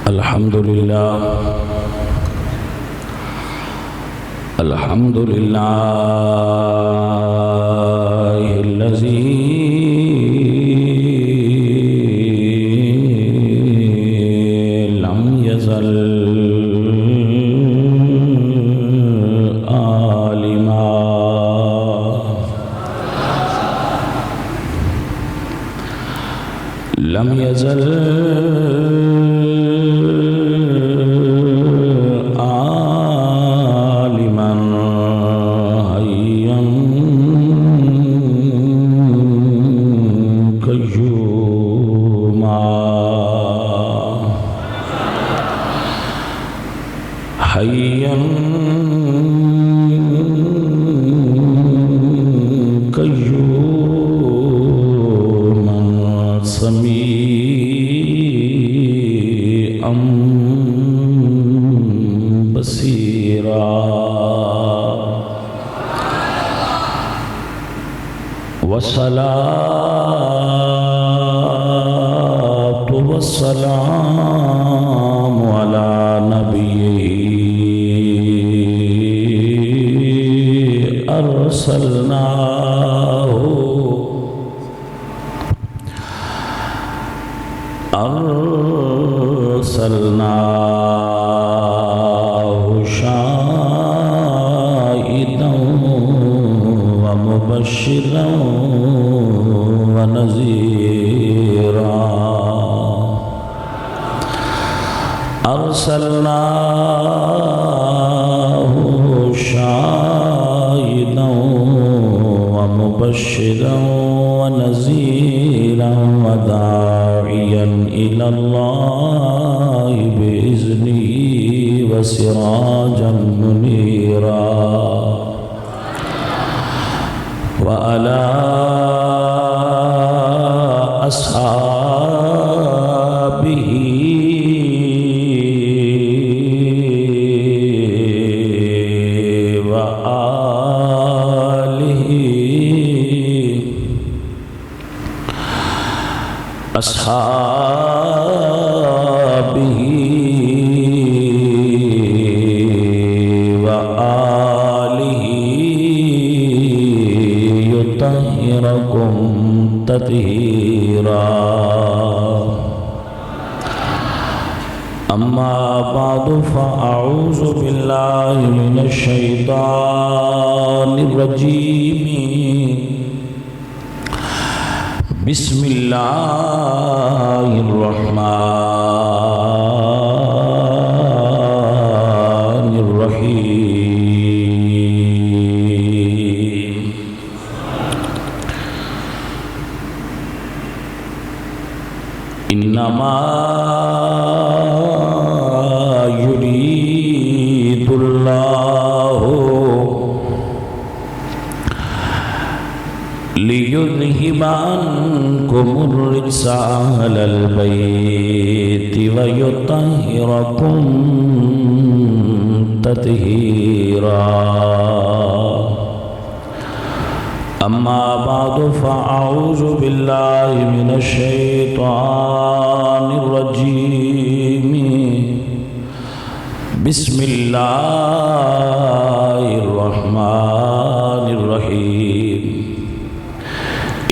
الحمد لله الذي لم يزل عالما لم يزل حيا قيوما سميعا بصيرا والصلاة والسلام على نبيه أرسلناه شاهدا ومبشرا ونذيرا أرسلناه شاهدا ومبشرا ونذيرا وداعيا إلى الله بإذنه وسراجا منيرا وعلى أصحابه أصحابه وآله يطهركم تطهيرا أما بعد فأعوذ بالله من الشيطان الرجيم بسم الله الرحمن الرحيم إنما يريد الله ليذهب عنكم الرجس أهل البيت ويطهركم تطهيرا أما بعد فأعوذ بالله من الشيطان الرجيم بسم الله الرحمن الرحيم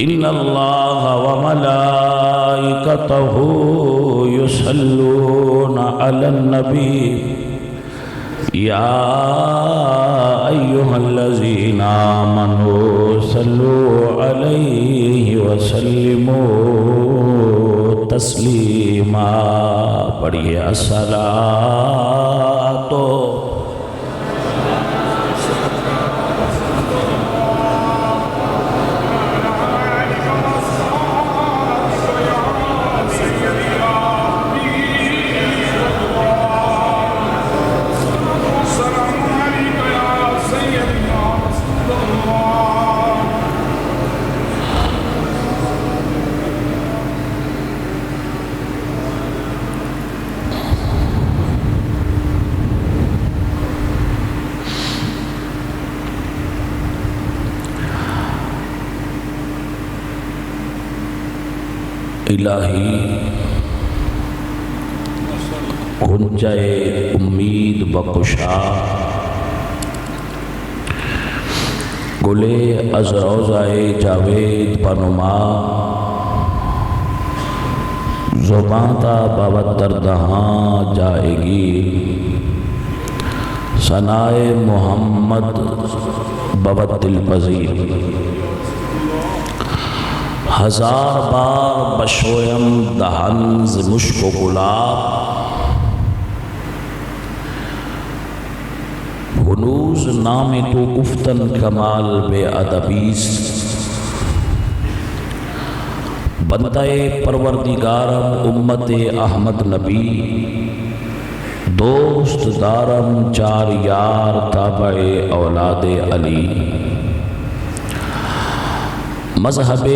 إن الله وملائكته يصلون على النبي يا أيها الذين آمنوا صلوا عليه وسلموا تسليما پڑھیے الصلاۃ الہی گنجائے امید بخشا، گلے از روضائے جاوید بنما، زباں تا بابت دردہاں جائے گی، ثنائے محمد بابت دل پذیر، ہزار بار بشویم دہنز مشک و گلاب، ہنوز نام تو گفتن کمال بے ادبیست، بندہ پروردگارم امت احمد نبی، دوست دارم چار یار تابع اولاد علی، مذہب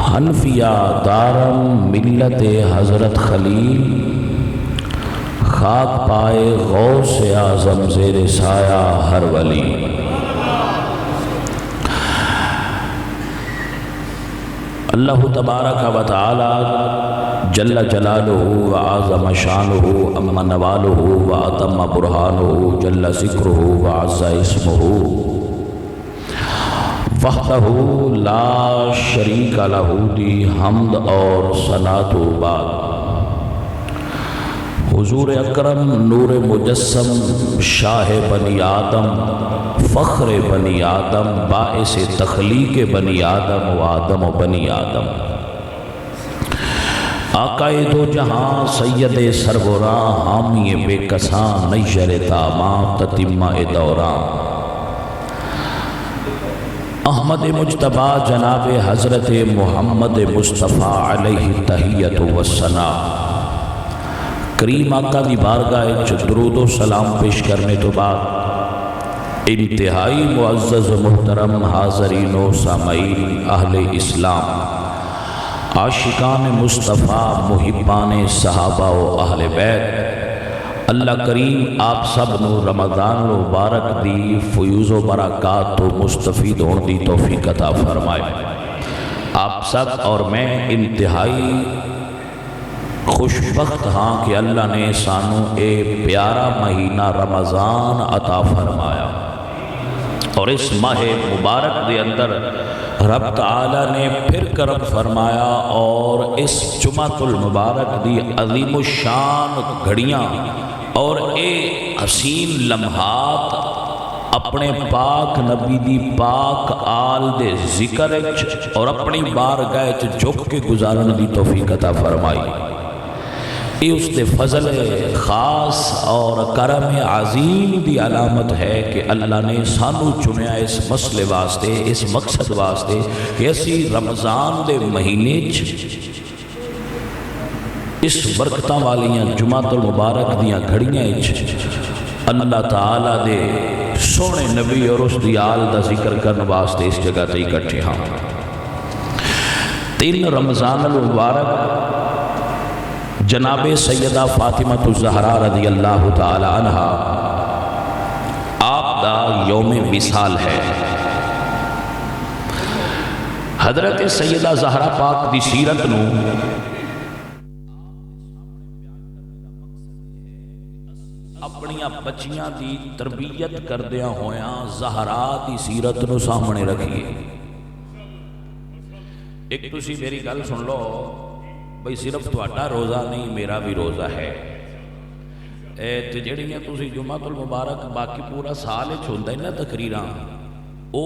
حنفیہ دارم ملت حضرت خلیل، خاک پائے غوث اعظم زیر سایہ ہر ولی۔ اللہ تبارک و تعالی جل جلالہ و اعظم شانہ اما نوالہ و اتم برہانہ جل ذکرہ و عز اسمہ، وحدہ لا شریک لہ دی حمد اور ثناء و بعد۔ حضور اکرم نور مجسم شاہ بنی آدم، فخر بنی آدم، باعث تخلیق بنی آدم و آدم و بنی آدم، آقائے دو جہاں سید سربراں، حامی بے کساں نیشر تامام تتمہ دوراں، احمد مجتبی جناب حضرت محمد مصطفیٰ علیہ تحیت و ثنا۔ کریم آقا دی بارگاہ درود و سلام پیش کرنے تو بعد انتہائی معزز و محترم حاضرین و سامعین اہل اسلام، عاشقان مصطفیٰ، محبان صحابہ و اہل بیت، اللہ کریم آپ سب نو رمضان مبارک دی فیوز و برکات تو مستفید ہون دی توفیق عطا فرمائے۔ آپ سب اور میں انتہائی خوشبخت ہاں کہ اللہ نے سانو اے پیارا مہینہ رمضان عطا فرمایا، اور اس ماہ مبارک دے اندر رب تعالیٰ نے پھر کرم فرمایا اور اس جمعۃ المبارک دی عظیم الشان گھڑیاں اور اے حسین لمحات اپنے پاک نبی دی پاک آل دے ذکر اور اپنی بارگاہ جھک کے گزارن دی توفیق عطا فرمائی۔ یہ اس دے فضل خاص اور کرم عظیم دی علامت ہے کہ اللہ نے سانو چنیا اس مسئلے واسطے، اس مقصد واسطے کہ اسی رمضان دے مہینے اس برکتاں والیاں جمعۃ المبارک دیاں گھڑیاں اللہ تعالیٰ دے سونے نبی اور اس دی آل دا ذکر کرنے واسطے اس جگہ تے اکٹھے ہاں۔ 3 رمضان المبارک جناب سیدہ فاطمہ الزہرا رضی اللہ تعالی عنہ آپ دا یوم وصال ہے۔ حضرت سیدہ زہرا پاک دی سیرت نو اپنیاں بچیاں دی تربیت کردیاں ہویاں زہرا دی سیرت نو سامنے رکھیے۔ ایک تسی میری گل سن لو بھئی صرف تہاڈا روزہ نہیں، میرا بھی روزہ ہے۔ تے جڑیاں تسی جمعۃ المبارک باقی پورا سال وچ ہوندا ہے نا تقریراں، او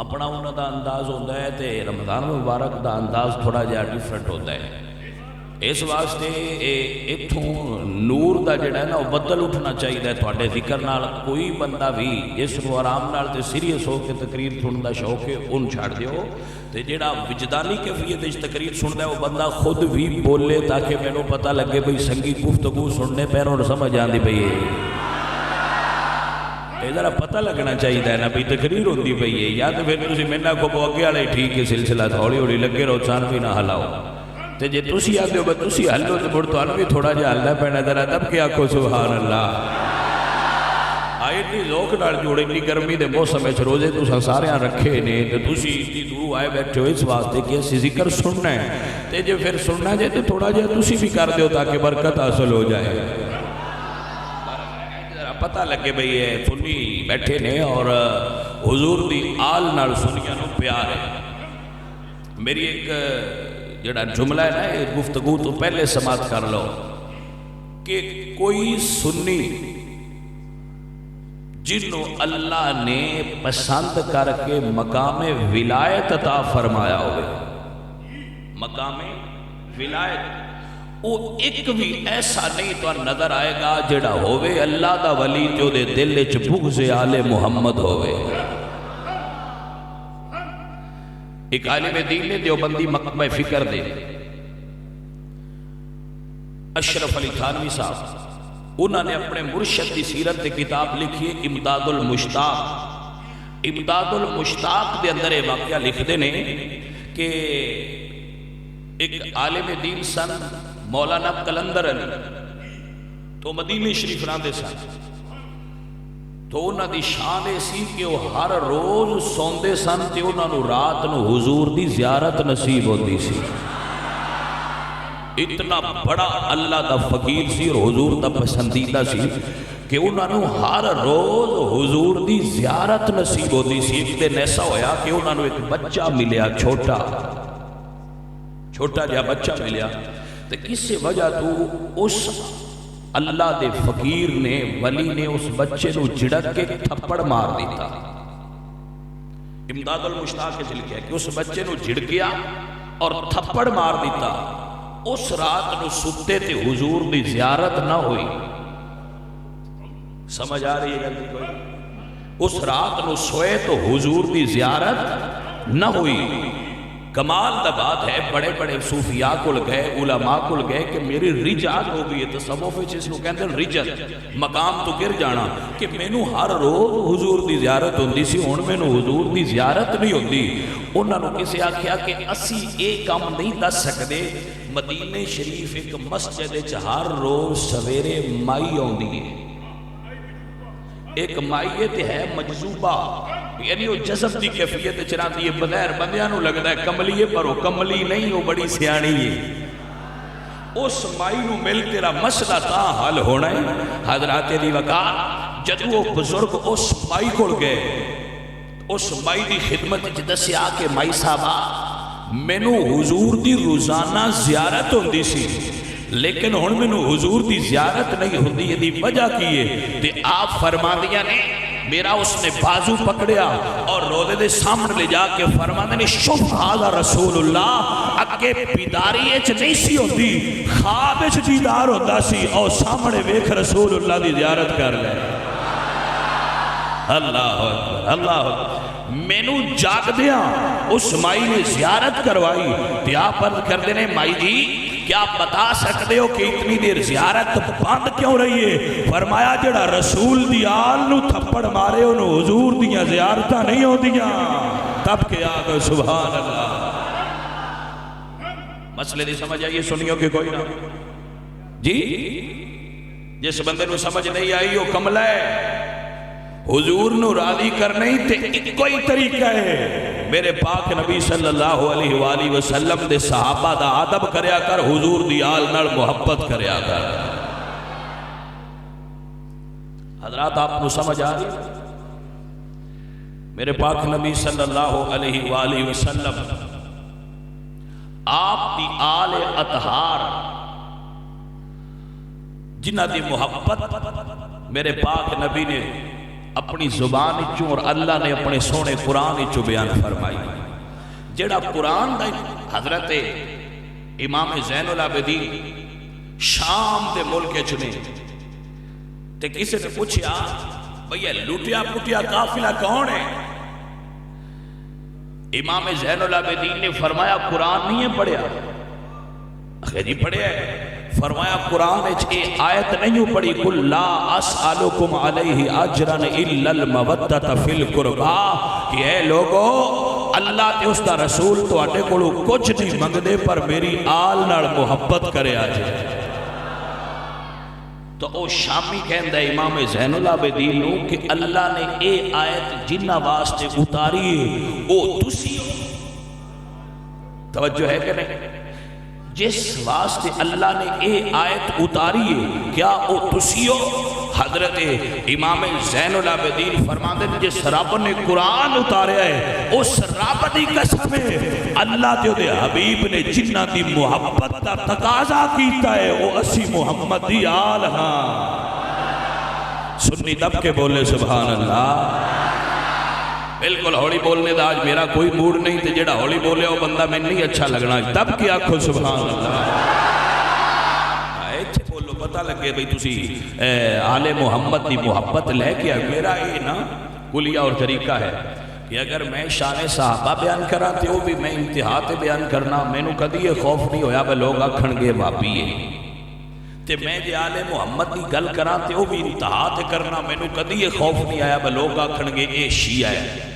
اپنا انہاں دا انداز ہوندا ہے تے رمضان المبارک دا انداز تھوڑا جہا ڈیفرنٹ ہوندا ہے۔ اس واسطے اتھوں نور دا جڑا ہے نا وہ بدل اٹھنا چاہیے تھوڑے ذکر نال۔ کوئی بندہ بھی اس کو آرام نال تے سیریس ہو کے تقریر سنن دا شوق ہے ان چھڑ دیو، تے جڑا وجدانی کیفیت وچ تقریر سندا ہے وہ بندہ خود بھی بولے تاکہ مینوں پتہ لگے بھئی سنگی گفتگو سننے پیروں سمجھ آندی پئی ہے۔ یہ ذرا پتہ لگنا چاہیے نا بھئی تقریر ہوندی پئی ہے، یا تے پھر تسی میرے کو اگے والے ٹھیک ہے سلسلہ ہولی ہولی لگے رہو، چان بھی نہ ہلاؤ۔ تے جے تسی آدھے ہو بھئی تسی ہلو تے مڑ تانوں بھی تھوڑا جہا ہلدا پینا، ذرا دب کے آکھو سبحان اللہ۔ آئے ایڈی ذوق نال جوڑے اتنی گرمی دے موسم وچ روزے تساں سارے رکھے نے تے تسی اتنی دور آئے بیٹھے ہو اس واسطے کہ اسی ذکر سننا ہے تے جے پھر سننا جے تے تھوڑا جہا تسی بھی کر دیو تاکہ برکت حاصل ہو جائے، پتہ لگے بھئی یہ سنی بیٹھے نے اور حضور دی آل نال سنیاں نو پیار ہے۔ میری ایک جڑا جملہ ہے نا یہ گفتگو تو پہلے سماعت کر لو کہ کوئی سنی جنہوں اللہ نے پسند کر کے مقام ولایت عطا فرمایا ہوئے، مقام ولایت وہ ایک بھی ایسا نہیں تو نظر آئے گا جڑا ہوئے اللہ دا ولی جو دے دل وچ بغض آل محمد ہوئے۔ ایک عالم دین نے دیوبندی مکتبہ فکر دے اشرف علی تھانوی صاحب، انہوں نے اپنے مرشد کی سیرت کی کتاب لکھی ہے امداد المشتاق۔ امداد المشتاق دے اندر یہ واقعہ لکھ دینے کہ ایک عالم دین سن مولانا قلندر علی تو مدینہ شریف راندے سن، تو انہاں دی شان ایسی کہ وہ ہر روز سوندے سن تے انہاں نو رات نو حضور دی زیارت نصیب ہوندی سی۔ اتنا بڑا اللہ دا فقیر سی اور حضور دا پسندیدہ سی کہ انہاں نو ہر روز حضور دی زیارت نصیب ہوندی سی۔ ایک دن ایسا ہویا کہ انہاں نو ایک بچہ ملیا، چھوٹا جہا بچہ ملیا، تے کس وجہ تو اس اللہ دے فقیر نے ولی نے اس بچے نو جھڑک کے تھپڑ مار دیتا۔ امداد المشتاق کے لکھا ہے کہ اس بچے نو جھڑکیا اور تھپڑ مار دیتا۔ اس رات نو ستے تے حضور دی زیارت نہ ہوئی۔ سمجھ آ رہی ہے جلدی کوئی؟ اس رات نو سوئے تو حضور دی زیارت نہ ہوئی۔ کمال دا بات ہے، بڑے بڑے صوفیاء کل گئے، علماء کل گئے کہ میری رجعت ہو گئی ہے، تصوف جس کو کہتے ہیں رجعت، مقام تو گر جانا کہ مینوں ہر روز حضور دی زیارت ہوندی سی، ہن مینوں حضور دی زیارت نہیں ہوندی۔ انہاں نوں کسے آکھیا کہ اسی ایک کام نہیں دس سکدے، مدینہ شریف ایک مسجد وچ ہر روز سویرے مائی آوندی ہے، ایک مائی تے ہے مجذوبہ، یعنی وہ جذب دی کیفیت چراندی ہے، بغیر بندیاں نو لگدا ہے کملیے پر وہ کملی نہیں، وہ بڑی سیانی ہے۔ اس مائی نو مل تیرا مسئلہ تا حل ہونا ہے۔ حضرات علی وقار جدو وہ بزرگ اس مائی کول گئے، اس مائی دی خدمت دسیا کہ مائی صاحبہ مینوں حضور دی روزانہ زیارت ہوندی سی، لیکن ہن مینوں حضور دی زیارت نہیں ہوندی، یہ دی وجہ کی ہے تے آپ فرماندیاں نے میرا اس نے بازو پکڑیا اور روزے دے سامنے لے جا کے فرماندے نے شوف ھذا رسول اللہ، اگے بیداری اچ نہیں سی ہوندی، خواب اچ دیدار ہوندا سی، اور سامنے ویکھ رسول اللہ دی زیارت کر لے۔ اللہ اکبر اللہ اکبر۔ مینوں جاگ دیا اس مائی نے زیارت کروائی تے آپ عرض کر دینے مائی جی کیا آپ بتا سکتے ہو کہ اتنی دیر زیارت بند کیوں رہی ہے؟ فرمایا جڑا رسول دی آل نو تھپڑ مارے انہوں حضور دیاں زیارتاں نہیں ہو دیاں۔ تب کہ آگے سبحان اللہ۔ مسئلے دی سمجھ آئیے سنیوں کہ کوئی نہ جی جس بندے نو سمجھ نہیں آئی وہ کملہ ہے، حضور نو راضی کرنے تے کوئی طریقہ ہے۔ میرے پاک نبی صلی اللہ علیہ وآلہ وسلم دے صحابہ دا ادب کریا کر، حضور دی آل نال محبت کریا کر۔ حضرات آپ کو سمجھ آ رہی؟ میرے پاک نبی صلی اللہ علیہ وآلہ وسلم آپ دی آل اطہار جنہ دی محبت میرے پاک نبی نے اپنی زبان چوں اور اللہ نے اپنے سونے قرآن چوں بیان فرمائی۔ جڑا قرآن دا حضرت امام زین العابدین شام دے ملک چنے تے کسی نے پوچھیا بھئی لوٹیا پٹیا قافلہ کون ہے؟ امام زین العابدین نے فرمایا قرآن نہیں ہے پڑھیا؟ اخیر جی پڑھیا ہے۔ فرمایا قرآن اے آیت نہیں پڑھی قل لا اسألکم علیہ اجرا الا المودۃ فی القربا کہ اے لوگو اللہ تے اس دا رسول تو اٹے کولو کچھ نہیں منگ دے پر میری آل نال محبت کرے آجے۔ تو او شامی کہندا ہے امام زین العابدین نو کہ اللہ نے اے آیت جنہ واسطے اتاری ہے او تسی توجہ ہے کہ نہیں؟ جس واسطے اللہ نے اے آیت اتاری ہے کیا او تسی ہو؟ حضرت امام زین العابدین فرماتے ہیں جس رب نے قرآن اتاریا ہے اس رب دی قسم ہے اللہ تے دے حبیب نے جنہ دی محبت دا تقاضا کیتا ہے وہ اسی محمد دی آل ہاں سنی دب کے بولے سبحان اللہ بالکل ہولی بولنے دا آج میرا کوئی موڈ نہیں تھے جڑا ہولی بولے وہ بندہ میں نہیں اچھا لگنا دب کے آنکھوں سبحان اللہ ایتھے بولو پتہ لگے بھئی تسی آل محمد دی محبت لے کے میرا یہ نا کلیہ اور طریقہ ہے کہ اگر میں شان صحابہ بیان کرا تے وہ بھی میں انتہا تے بیان کرنا میں نو کدی یہ خوف نہیں ہویا بے لوگ آکھن گے وابی ہے تے میں جے آل محمد دی گل کرا تے وہ بھی انتہا تے کرنا میں نو کدی یہ خوف نہیں آیا بے لوگ آکھن گے اے شیعہ ہے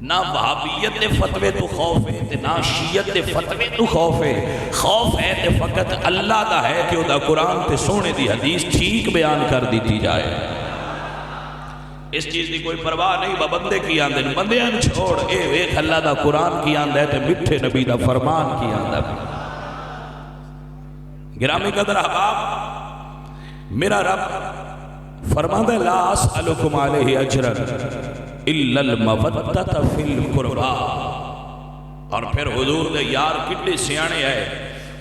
نہ وہابیت دے فتوے تو خوف ہے تے نہ شیعت دے فتوے تو خوف ہے تے فقط اللہ دا ہے کہ وہ دا قرآن تے سونے دی حدیث ٹھیک بیان کر دیتی جائے اس چیز دی کوئی پرواہ نہیں بندے کی آندے بندے ان چھوڑ اے ویکھ اللہ دا قرآن کی آندے تے مٹھے نبی دا فرمان کی آندے گرامی قدر احباب میرا رب فرماتا ہے لا اسألکم علیہ اجرا الا المودۃ فی القربا اور پھر حضور دے یار کتنے سیانے آئے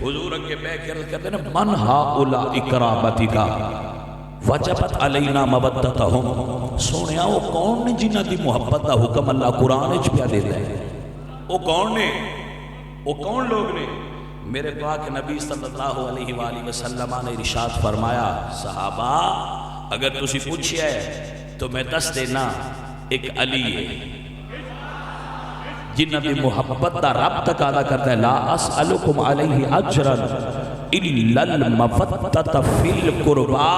حضور کے بے کہتے ہیں من ہاؤلاء قرابتک وجبت علینا مودتہم سونیا وہ کون نے جنہ دی محبت دا حکم اللہ قرآن اچ پیا دیتا ہے وہ کون نے وہ کون لوگ نے میرے پاک نبی صلی اللہ علیہ وآلہ وسلم نے ارشاد فرمایا صحابہ اگر تسی پوچھیا ہے تو میں دس دینا ایک علی ہے جنہ دی محبت دا رب تقاضا کرتا ہے لا اسألکم علیہ اجرا الا المودۃ فی القربا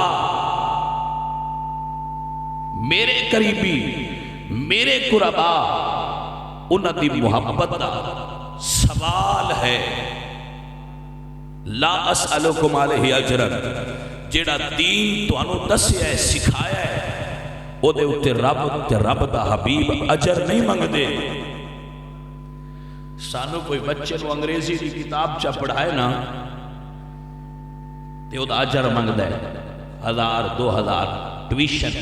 میرے قریبی میرے قربا انہاں دی محبت دا سوال ہے لا اسألکم علیہ اجرا جیڑا دین تو انہوں دسیا ہے سکھایا ہے او دے اتے رب دا حبیب اجر نہیں مانگ دے سانو کوئی بچے نو انگریزی کی کتاب چا پڑھائے نا تے او دا اجر مانگ دے 1000 2000 ٹویشن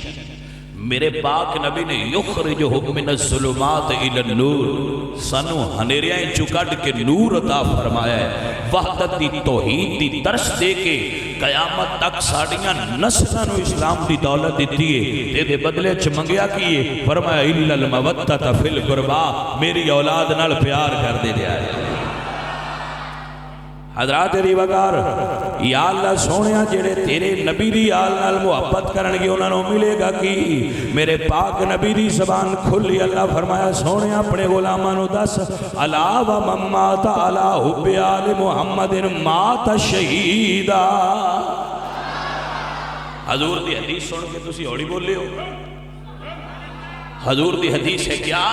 میرے پاک نبی نے یخرجہم من الظلمات الی النور سانو ہنیریاں چکڑ کے نور عطا فرمایا ہے وحدت دی توحید دی درس دے کے قیامت تک ساڑیاں نسلوں اسلام دی دولت دیتی ہے دے بدلے چمنگیا کیے فرمایا الا المودۃ فی القربا میری اولاد نال پیار کر دے دیا ہے حضرات ریوگار یا اللہ سونیا جڑے تیرے نبی دی آل نال محبت کرنگی انہوں نے ملے گا کی میرے پاک نبی دی زبان کھلی اللہ فرمایا سونیا اپنے غلامانو دس علا و من مات علا حب آل محمد مات شہیدہ حضور دی حدیث سن کے تسی ہوڑی بول لے ہو حضور دی حدیث ہے کیا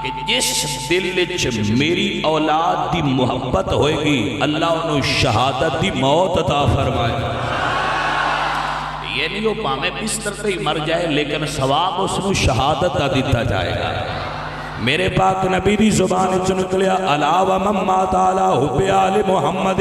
کہ جس دل وچ میری اولاد دی محبت ہوئے گی اللہ انہوں شہادت دی موت عطا فرمائے یہ نہیں ہو پامیں بستر سے ہی مر جائے لیکن ثواب اس نو شہادت دا دیتا جائے گا میرے پاک نبی دی زبان نکلیا الا و من مات علی حب آل محمد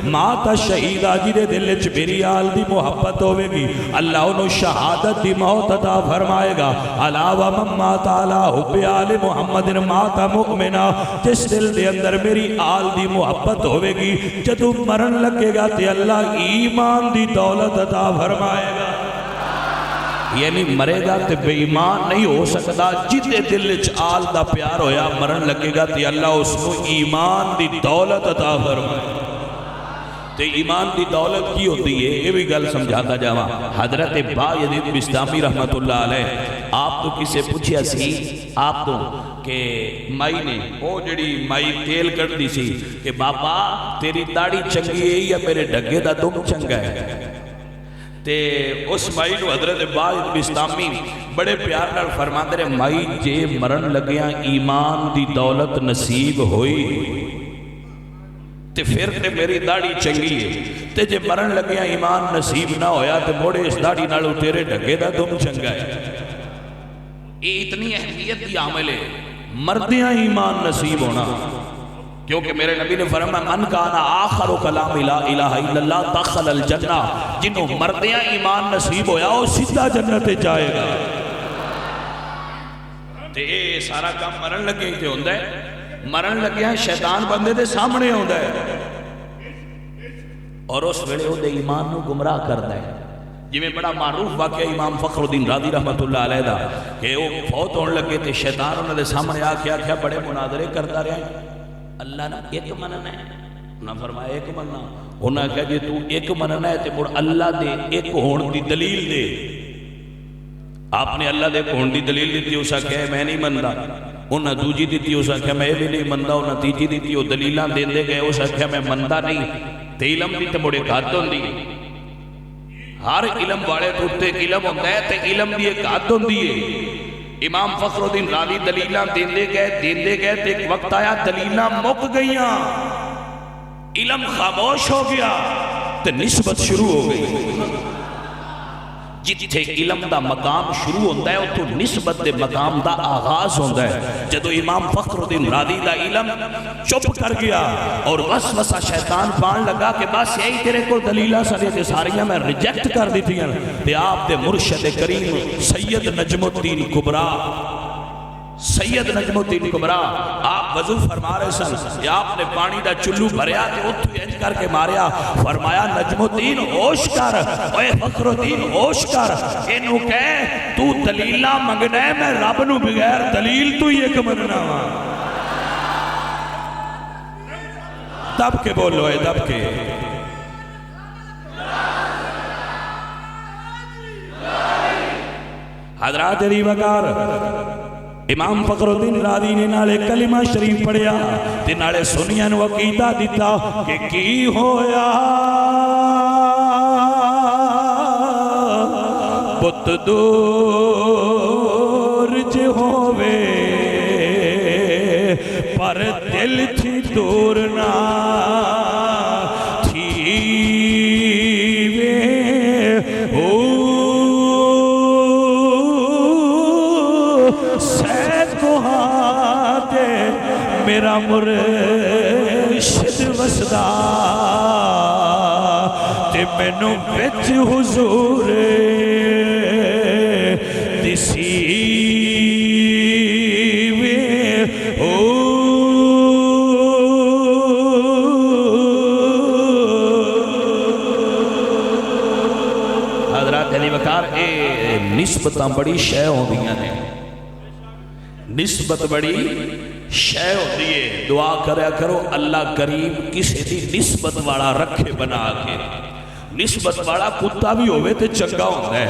مات شہیدہ جدے دل وچ میری آل دی محبت ہوے گی اللہ انہوں شہادت دی موت عطا فرمائے گا الا و من مات علی حب آل محمد مات مؤمنا جس دل دے اندر میری آل دی محبت ہوے گی جدو مرن لگے گا تے اللہ ایمان دی دولت عطا فرمائے گا یعنی مرے گا تے بے ایمان نہیں ہو سکتا جتے دل وچ آل دا پیار ہویا مرن لگے گا تے اللہ اس کو ایمان دی دولت عطا فرمائے تے ایمان دی دولت کی ہوتی ہے یہ بھی گل سمجھاتا جاواں حضرت با یزید بستامی رحمت اللہ علیہ آپ تو کسے پوچھیا سی آپ تو کہ مائی نے وہ جڑی مائی تیل کر دی سی کہ بابا تیری داڑھی چنگی ہے یا میرے ڈگے دا دم چنگا ہے تے اس مائی نو حضرت باز بستامی بڑے پیار نال فرماندے رہے مائی جے مرن لگیاں ایمان دی دولت نصیب ہوئی تے پھر تے میری داڑھی چنگی ہے، تے جے مرن لگیا ایمان نصیب نہ ہویا تے موڑے اس داڑھی نالوں تیرے ڈھگے دا دم چنگا ہے۔ یہ اتنی اہمیت دی عامل ہے مردیاں ایمان نصیب ہونا، کیونکہ میرے نبی نے فرمایا من کانا آخر کلام لا الہ الا اللہ دخل الجنہ، جنہوں مردیاں ایمان نصیب ہویا وہ سیدھا جنت جائے گا۔ تے اے سارا کام مرن لگے ہی تے ہوندہ ہے، مرن لگے ہیں شیطان بندے دے سامنے ہوندہ ہے اور اس ویلے وہ دے ایمان نو گمراہ کرتا ہے۔ جی میں بڑا معروف واقعہ امام فخر الدین رازی رحمت اللہ علیہ دا کہ وہ فوت ہونے لگے تے شیطان انہوں نے سامنے آکھیا بڑے مناظرے کرتا رہے، اللہ نے ایک مننا ہے، انہوں نے فرمایا ایک مننا، انہوں نے کہا جی تو ایک مننا ہے تے مڑ اللہ دے ایک ہون دی دلیل دے۔ آپ نے اللہ دے ایک ہون دی دلیل دیتی، اسا کہے میں نہیں مندا، انہاں دوجی دیتی، اسا کہے میں بھی نہیں مندا، انہاں تیجی دیتی، وہ دلیلاں دے دے گئے، اسا کہے میں مندا نہیں، تے علم دی تے مڑے حد ہوندی، ہر علم والے تو تے علم ہوندہ ہے تے علم دی ایک حد ہوندی ہے۔ امام فخر الدین رازی دلیلاں دیندے گئے تے ایک وقت آیا دلیلاں مک گئیاں، علم خاموش ہو گیا تے نسبت شروع ہو گئی۔ جتھے علم دا مقام شروع ہوندہ ہے اتھو نسبت دے مقام دا آغاز ہوندہ ہے۔ جدو امام فخر الدین رازی دا علم چپ کر گیا اور وسوسہ شیطان پان لگا کہ بس یہی تیرے کو دلیلہ سنے تے ساریاں میں ریجیکٹ کر دیتی ہیں، تے آپ دے مرشد کریم سید نجم الدین کبرا، سید نجم الدین کبرا آپ وضو فرما رہے سن کہ آپ نے پانی دا چلو بھریا تے اتھو انج کر کے ماریا، فرمایا نجم الدین ہوش کر، اے فخر الدین ہوش کر، انہوں کہے تو دلیلہ منگنا ہے، میں رب نو بغیر دلیل تو یہ کمننا ہوا۔ دب کے بولو اے دب کے، حضرات علی وقار امام فخر الدین رازی نے نالے کلمہ شریف پڑھیا تے نالے سنیاں نو عقیدہ دیتا کہ کی ہویا بت دور جے ہووے پر دل تھی دور نہ تھی وے او میرا مرشد وسدا تے مینوں وچ حضور دسی وے او حضرات علی وقار اے نسبتاں بڑی شے ہوندیاں نے، نسبت بڑی شے ہوتی ہے۔ دعا کریا کرو اللہ کریم کسی دی نسبت والا رکھے بنا کے، نسبت والا کتا بھی ہوئے تے چنگا ہوتا ہے۔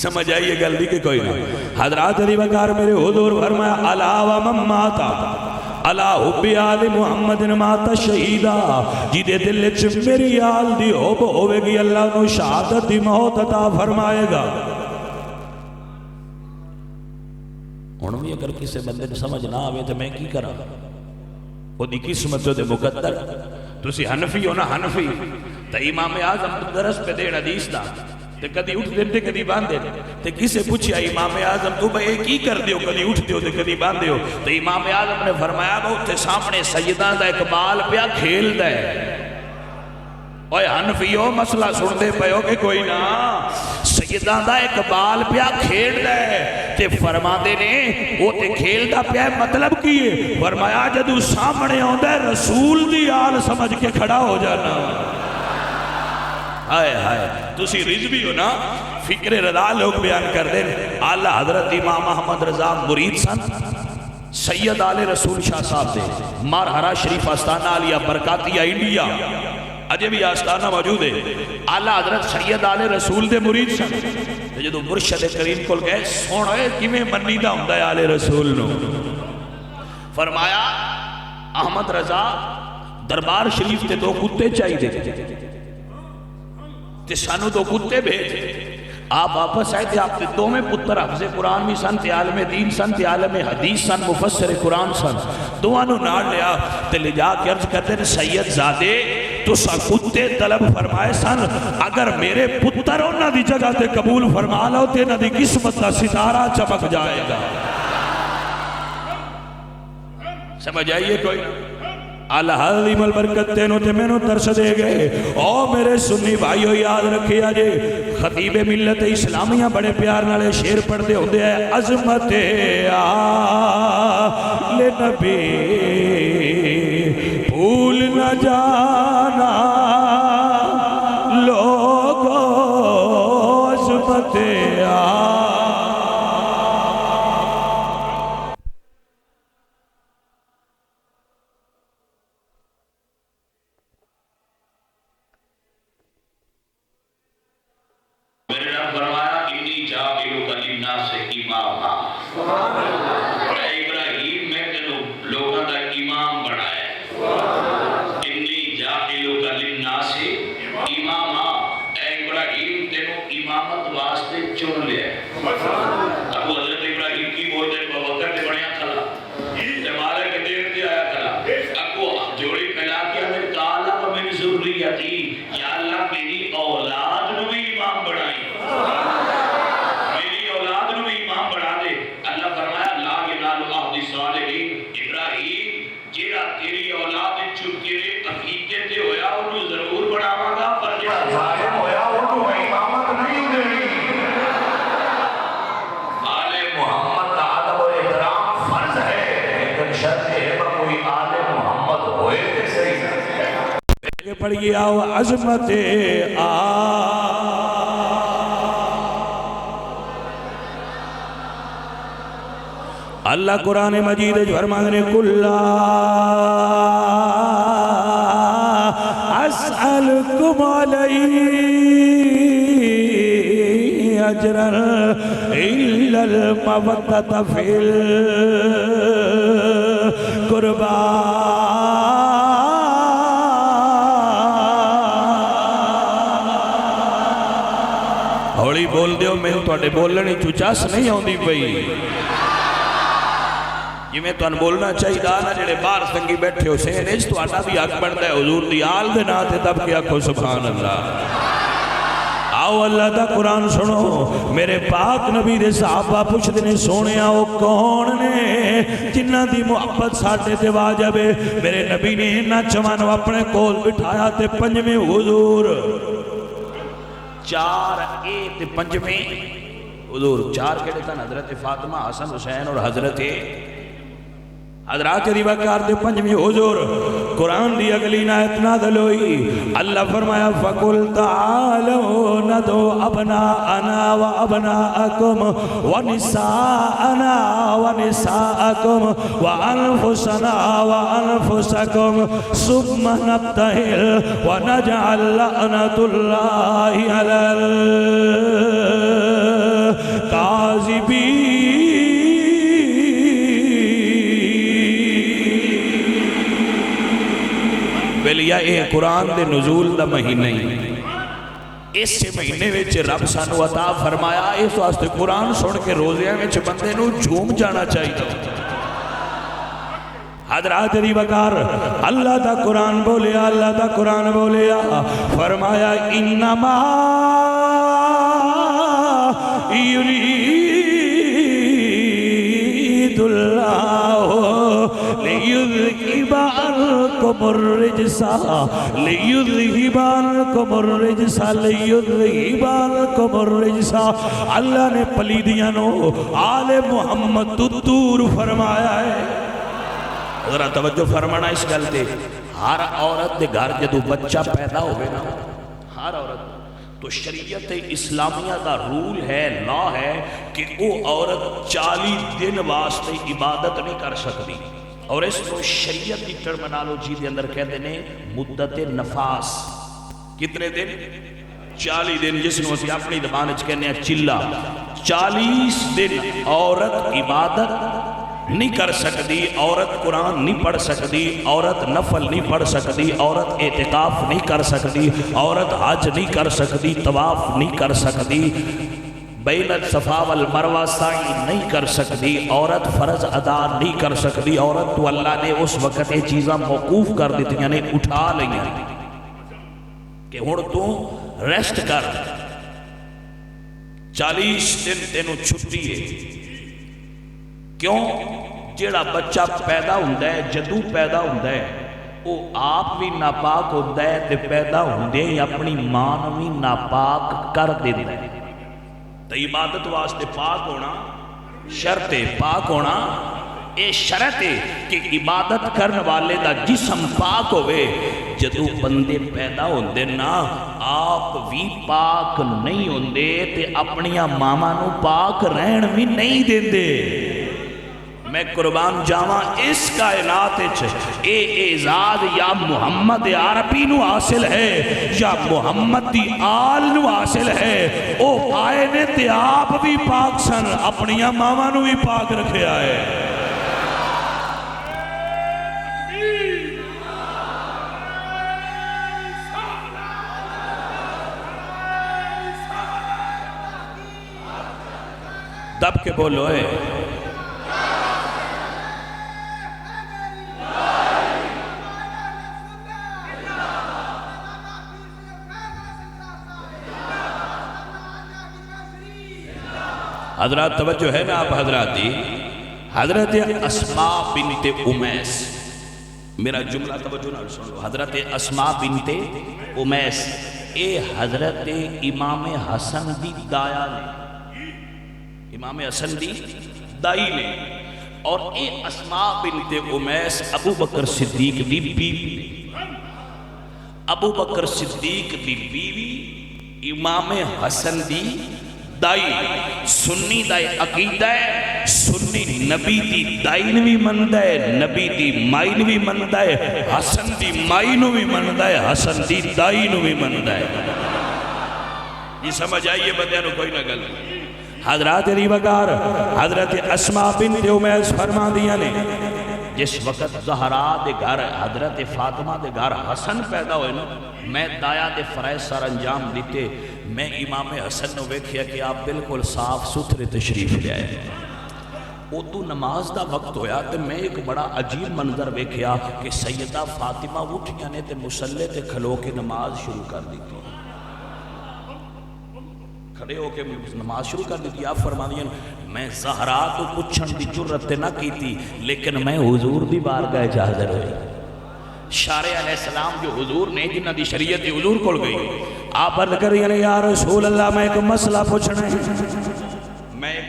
سمجھ آئیے گل دی کہ کوئی نہ۔ حضرات علی وقار میرے حضور فرمایا الا و من ماتا الا حب آل محمد ماتا شہیدہ، جیدے دل چ میری آل دی حب ہوئے گی اللہ نو شہادت دی موت عطا فرمائے گا۔ ہن بھی اگر کسی بندے نے سمجھ نہ آوے تو میں کی کرا، وہ دی قسمت دے مقدر۔ تسی حنفی ہو نا، حنفی تو امام اعظم درس پہ دین حدیث دا تے کدی اٹھ دیتے کدی باندھ دیتے، تے کسے پوچھیا امام اعظم تو بھئی کی کر دیو، کدی اٹھ دیو تے کدی باندھ دیو، تو امام اعظم نے فرمایا وہ تے سامنے سیدان دا اقبال پیا کھیل دے۔ اوہ حنفیو مسئلہ سن دے پہو کہ کوئی نہ، سیدان دا اقبال پیا کھیل دے تے فرما دے نے وہ تے کھیل دا پیا مطلب کیے، فرمایا جدو سامنے ہوندہ ہے رسول دی آل سمجھ کے کھڑا ہو جانا۔ ہائے ہائے تسی رضوی ہو نا، فکر رضا لوگ بیان کر دیں۔ اعلیٰ حضرت امام احمد رضا مرید سن سید آل رسول شاہ صاحب دے، مارہرہ شریف آستانہ علیہ برکاتیہ انڈیا اجے بھی آستانہ موجود ہے۔ اعلیٰ حضرت سید آل رسول دے مرید سن، جدو مرشد کریم کل گئے سوڑے کیویں منیدہ ہوندہ ہے آل رسول نو، فرمایا احمد رضا دربار شریف تے دو کتے چاہی دے تے سانو دو کتے بھیج، آپ واپس آئے تھے، آپ کے دو میں پتر حفظ قرآن بھی سن تے عالم دین سن تے عالم حدیث سن مفسر قرآن سن، دوانو نال لیا تے لے جا کے عرض کرتے ہیں سید زادے تو سا کتے طلب فرمائے سن، اگر میرے پتر انہاں دی جگہ تے قبول فرما لو تے انہاں دی قسمت دا ستارہ چمک جائے گا۔ سمجھ آئیے کوئی؟ اللہ عظیم البرکت تینوں تے میں نو ترس دے گئے۔ او میرے سنی بھائیو یاد رکھے آجے خطیب ملت اسلامیہ بڑے پیار نالے شیر پڑھ دے ہو دے ہے عظمت آل نبی بھول نہ جانا لوگو عظمت آل پڑھئے آو عظمت اللہ قرآن مجید فرمانے کُلَّا أَسْأَلُكُمْ عَلَيْهِ أَجْرًا إِلَّا الْمَوَدَّةَ فِي الْقُرْبَى ہولی بول دیو میں توڑے بولنے چوچاس نہیں ہوں دی بھئی یہ میں تو ان بولنا چاہیے دانا جڑے بار سنگی بیٹھے ہو سینج تو آنا بھی حق بڑھتا ہے حضور دی آل دے ناتے تب کیا کھو سبحان اللہ۔ آؤ اللہ دا قرآن سنو میرے پاک نبی دے صحابہ پوچھ دینے سونے آؤ کون نے جنہ دی محبت ساٹھے تے واجب ہے میرے نبی نے نہ چمانو اپنے کول بٹھایا تے پنج میں حضور چار تے پنج میں حضور چار کہتے تھا حضرت فاطمہ حسن حسین اور حضرت حضرات ریوکار دے پنجمی حضور قرآن دی اگلی نایت نازل ہوئی اللہ فرمایا فَقُلْ تَعَالَوْا نَدْعُوا أَبْنَاءَنَا وَأَبْنَاءَكُمْ وَنِسَاءَنَا وَنِسَاءَكُمْ وَأَنفُسَنَا وَأَنفُسَكُمْ ثُمَّ نَبْتَهِلْ وَنَجْعَلْ لَعْنَةَ اللَّهِ عَلَى الْكَاذِبِينَ بلیا اے قرآن دے نزول دا مہینہ ہی اس سے مہینے ویچے رب سانو عطا فرمایا اس واسطے قرآن سن کے روزیاں ویچے بندے نو جھوم جانا چاہیے حضرات ریوکار اللہ دا قرآن بولیا اللہ دا قرآن بولیا فرمایا انما یرید اللہ لیذہب عنکم الرجس لیذہب عنکم الرجس لیذہب عنکم الرجس اللہ نے پلیدیاں نو آل محمد تو دور فرمایا ہے۔ ذرا توجہ فرمانا اس گلتے ہر عورت دے گھر جدو بچہ پیدا ہوئے نا ہر عورت تو شریعت اسلامیہ دا رول ہے لا ہے کہ وہ عورت 40 دن واسطے عبادت نہیں کر سکتی اور اس کو شریعت کی ٹرمنالوجی دے اندر کہتے ہیں مدت نفاس کتنے دن 40 دن جس کو اسی اپنی زبان وچ کہنے ہیں چلا 40 دن عورت عبادت نہیں کر سکتی عورت قرآن نہیں پڑھ سکتی عورت نفل نہیں پڑھ سکتی عورت اعتکاف نہیں کر سکتی عورت حج نہیں کر سکتی طواف نہیں کر سکتی بین الصفا والمروہ سعی نہیں کر سکتی، عورت فرض ادا نہیں کر سکتی، عورت تو اللہ نے اس وقت یہ چیزاں موقوف کر دیتی، یعنی اٹھا لیا کہ ہن تو ریسٹ کر، 40 دن تینوں چھٹی ہے۔ کیوں؟ جیڑا بچہ پیدا ہوندہ ہے، جدو پیدا ہوندہ ہے، وہ آپ بھی ناپاک ہوندہ ہے، تے پیدا ہوندے ہی اپنی ماں بھی ناپاک کر دیندہ ہے۔ تو عبادت واسطے پاک ہونا شرط ہے، پاک ہونا اے شرط ہے کہ عبادت کرن والے دا جسم پاک ہوئے۔ جدو بندے پیدا ہوندے نا، آپ بھی پاک نہیں ہوندے تے اپنیاں ماما نو پاک رہن بھی نہیں دیندے۔ میں قربان جاواں اس کائنات اے اعزاز یا محمد عربی نو حاصل ہے یا محمد دی آل نو حاصل ہے، او آئے نے تے آپ بھی پاک سن، اپنیاں ماما نو بھی پاک رکھے آئے۔ دب کے بولو اے حضرات توجہ ہے نا آپ حضرات دی؟ حضرت اسماء بنت امیس، میرا جملہ توجہ نہ سن لو، حضرت اسماء بنت امیس اے حضرت امام حسن دی دایا نے، امام حسن دی دائی نے، اور اے اسماء بنت امیس ابو بکر صدیق دی بیوی نے۔ ابو بکر صدیق دی بیوی امام حسن دی دائی، سنی دائی عقیدہ ہے، سنی نبی دی دائی نوی مندہ ہے، نبی دی مائی نوی مندہ ہے، حسن دی مائی نوی مندہ ہے، حسن دی دائی نوی مندہ ہے۔ یہ سمجھ آئیے بندے نو کوئی نہ گل۔ حضرات ریوکار حضرت اسماء بنت امیس فرما دیا نے، جس وقت زہرا دے گھر حضرت فاطمہ دے گھر حسن پیدا ہوئے نا، میں دایا دے فرائض سر انجام دیتے، میں امام حسن نو ویکھیا کہ آپ بالکل صاف ستھرے تشریف لے آئے۔ ادو نماز دا وقت ہویا تے میں ایک بڑا عجیب منظر ویکھیا کہ سیدہ فاطمہ اٹھیاں نے تے مصلی تے کھلو کے نماز شروع کر دیتی، کھڑے ہو کے نماز شروع کر دیتی۔ آپ فرما دیا میں زہرا تو پوچھن دی جرت نہ کی تھی، لیکن میں حضور دی بارگاہ وچ حاضر ہوئی۔ شارع علیہ السلام جو حضور نے جنہ دی شریعت حضور کول گئی، آپ عرض کر رہی ہیں یا رسول اللہ میں ایک مسئلہ پوچھنا ہے، میں ایک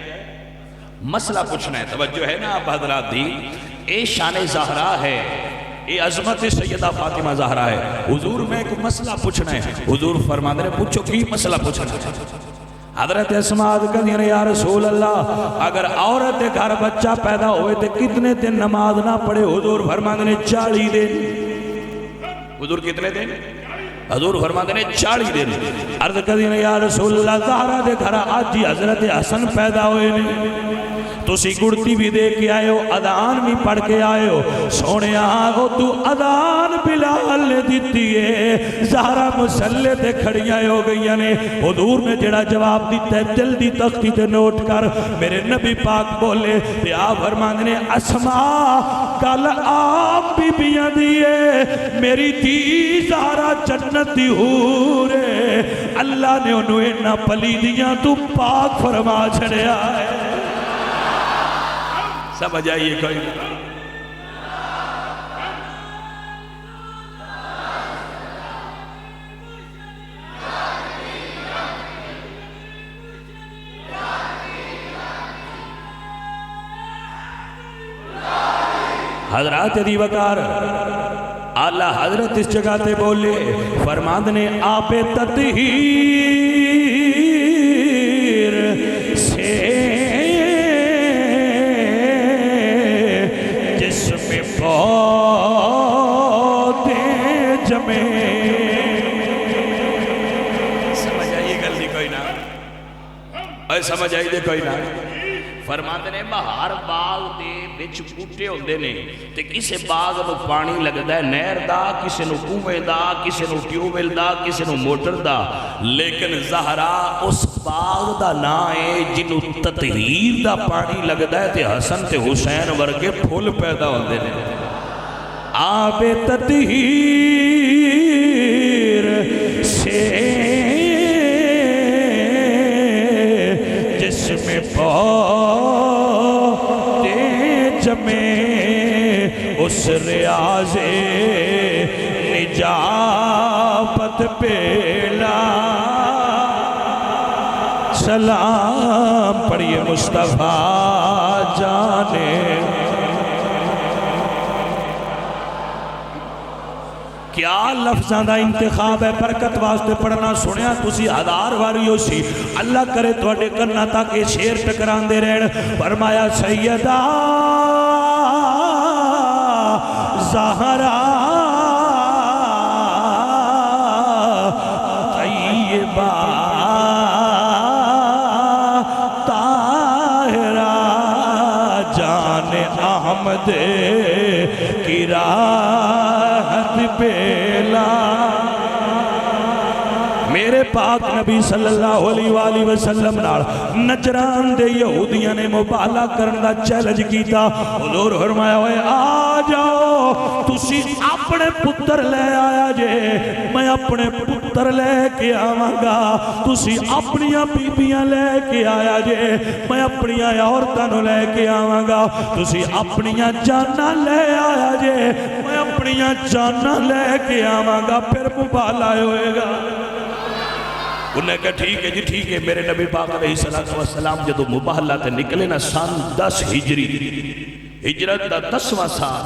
مسئلہ پوچھنا ہے۔ توجہ ہے نا آپ حضرات دی؟ اے شان زہرا ہے، اے عظمت سیدہ فاطمہ زہرا ہے۔ حضور میں ایک مسئلہ پوچھنا ہے۔ حضور فرما دے پوچھو کی مسئلہ پوچھنا ہے؟ حضرت اسماء کہتی ہیں یا رسول اللہ اگر عورت گھر بچہ پیدا ہوئے تو کتنے دن نماز نہ پڑھے؟ حضور فرما دے 40 دن۔ حضور کتنے دن؟ حضور فرما دے 40 دن۔ عرض کہتی ہیں یا رسول اللہ زہرا دے گھر آج ہی حضرت حسن پیدا ہوئے نے، تسی گڑتی بھی دے کے آئے ہو، اذان بھی پڑھ کے آئے ہو، سونے آگو تو اذان بلال نے دیتی ہے، زہرا مسلح تے کھڑیاں ہو گئی نے۔ حضور نے جڑا جواب دیتا ہے جلدی تختی تے نوٹ کر، میرے نبی پاک بولے تے آپ فرماندے نے اسماء کل آپ بھی بیاں دیئے میری دی زہرا جنت دی حور ہے، اللہ نے انہوں اینا پلی دیاں تو پاک فرما چھڑیا ہے۔ سمجھ آئیے کوئی حضرات دی وقار اعلیٰ حضرت اس جگہ تے بولے فرماند نے آپ تطہیر سے جس میں پودے جمے۔ سمجھ آئیے گل دی کوئی نہ؟ سمجھ آئی دے کوئی نہ؟ فرماتے نے بہار باغ دے وچ بوٹے ہوندے نے تے کسے باغ نو پانی لگدا ہے نہر دا، کسے نو کنویں دا، کسے نو ٹیوب ویل دا، کسے نو موٹر دا، لیکن زہرا اس باغ دا نام ہے جنوں تطہیر دا پانی لگدا ہے تے حسن تے حسین ورگے پھول پیدا ہوندے نے۔ آب تطہیر سے جس میں پودے جمے اس ریاض نجابت پیلا، سلام پڑھیے مصطفیٰ جانے۔ کیا لفظاں دا انتخاب ہے، برکت واسطے پڑھنا سنیا تسی ہزار واریو سی، اللہ کرے تواڈے کرنا تاکہ شیر ٹکران دے رہن۔ فرمایا سیدہ زہرا طیبہ طاہرہ جان احمد کی راحت بیلا، میرے پاک نبی صلی اللہ علیہ وآلہ وسلم نال نجران دے یہودیاں نے مبالغہ کرن دا چیلنج کیتا۔ حضور فرمایا ہوئے آ جاؤ تسی اپنے پتر لے آیا جے، میں اپنے پتر لے کے آواں گا، تسی اپنیاں بیبیاں لے کے آیا جے، میں اپنیاں عورتاں لے کے آواں گا، تسی اپنیاں جاناں لے آیا جے، میں اپنیاں جاناں لے کے آواں گا، پھر مبالغہ ہوئے گا۔ انہیں کہا ٹھیک ہے جی ٹھیک ہے۔ میرے نبی پاک علیہ السلام جدو مباہلہ تے نکلے نا سن 10 ہجری، ہجرت دا 10واں سال،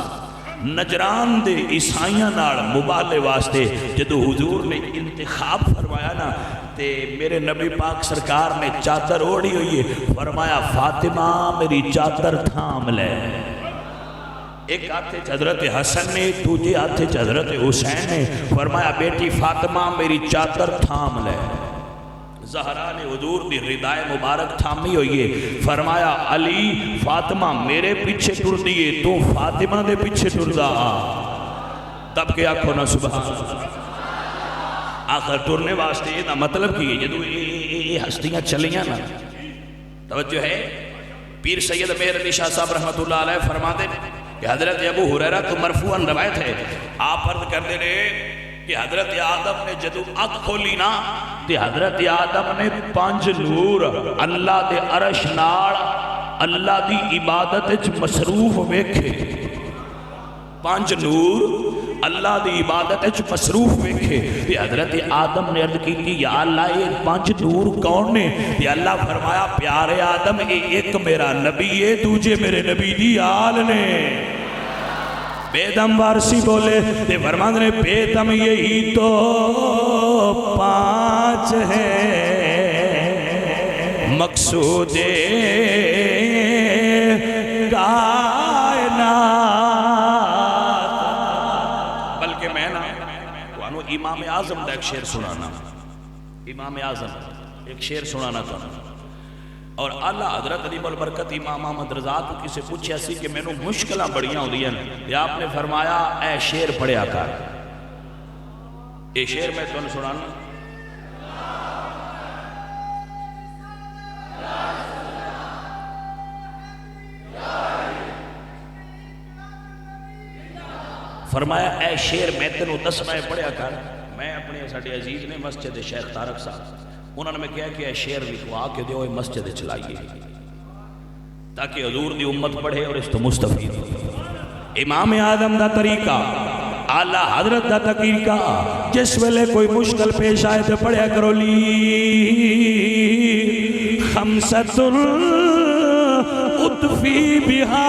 نجران دے عیسائیاں نال مباہلے واسطے جدو حضور نے انتخاب فرمایا نا تے میرے نبی پاک سرکار نے چادر اوڑی ہوئی ہے، فرمایا فاطمہ میری چادر تھام لے۔ ایک ہاتھے حضرت حسن نے، دوجے ہاتھے حضرت حسین نے، فرمایا بیٹی فاطمہ میری چادر تھام لے۔ زہرا نے حضور دی ردائے مبارک تھامی ہوئی ہے، فرمایا علی فاطمہ میرے پیچھے ٹر دیئے، تو فاطمہ دے پیچھے ٹر دا۔ تب کہ آنکھوں نا سبحان آخر ٹرنے واسطے یہ نا مطلب کی جدو یہ ہستیاں چلیاں نا، توجہ ہے پیر سید مہر علی شاہ صاحب رحمت اللہ علیہ فرما دے کہ حضرت ابو ہریرہ تو مرفوعاً روایت ہے، آپ عرض کر دے رہے کہ حضرت آدم نے جدو اک کھولی نا تے حضرت آدم نے 5 نور اللہ دے عرش نال اللہ دی عبادت اچ مصروف ویکھے، 5 نور اللہ دی عبادت اچ مصروف ویکھے۔ تے حضرت آدم نے عرض کی یا اللہ یہ 5 نور کون نے؟ تے اللہ فرمایا پیارے آدم ایک میرا نبی ہے، دوجے میرے نبی دی آل نے۔ بیدم وارسی بولے تے فرمان نے بیدم یہی تو 5 ہے مقصود کائنات۔ بلکہ میں نا وانو امام اعظم دا ایک شعر سنانا، امام اعظم ایک شعر سنانا تھا، اور اللہ حضرت علی البرکت امام احمد رضا کو کسے پوچھے اسی کہ میں نے مشکلہ بڑیاں ہو دیا یا آپ نے فرمایا اے شعر پڑھیا کر، اے شعر میں تو سنانا۔ فرمایا اے شعر میں تینوں 10 میں پڑھیا کر۔ میں اپنے ساڑھے عزیز نے مسجد شیخ طارق صاحب انہوں نے میں کہا کہ اے شعر لکھوا کے دیو مسجد چلائیے تاکہ حضور دی امت پڑھے اور اس تو مستفید ہو۔ امام اعظم دا طریقہ، اعلیٰ حضرت دا طریقہ، جس ویلے کوئی مشکل پیش آئے تو پڑھیا کرو لی خمسۃ اطفی بہا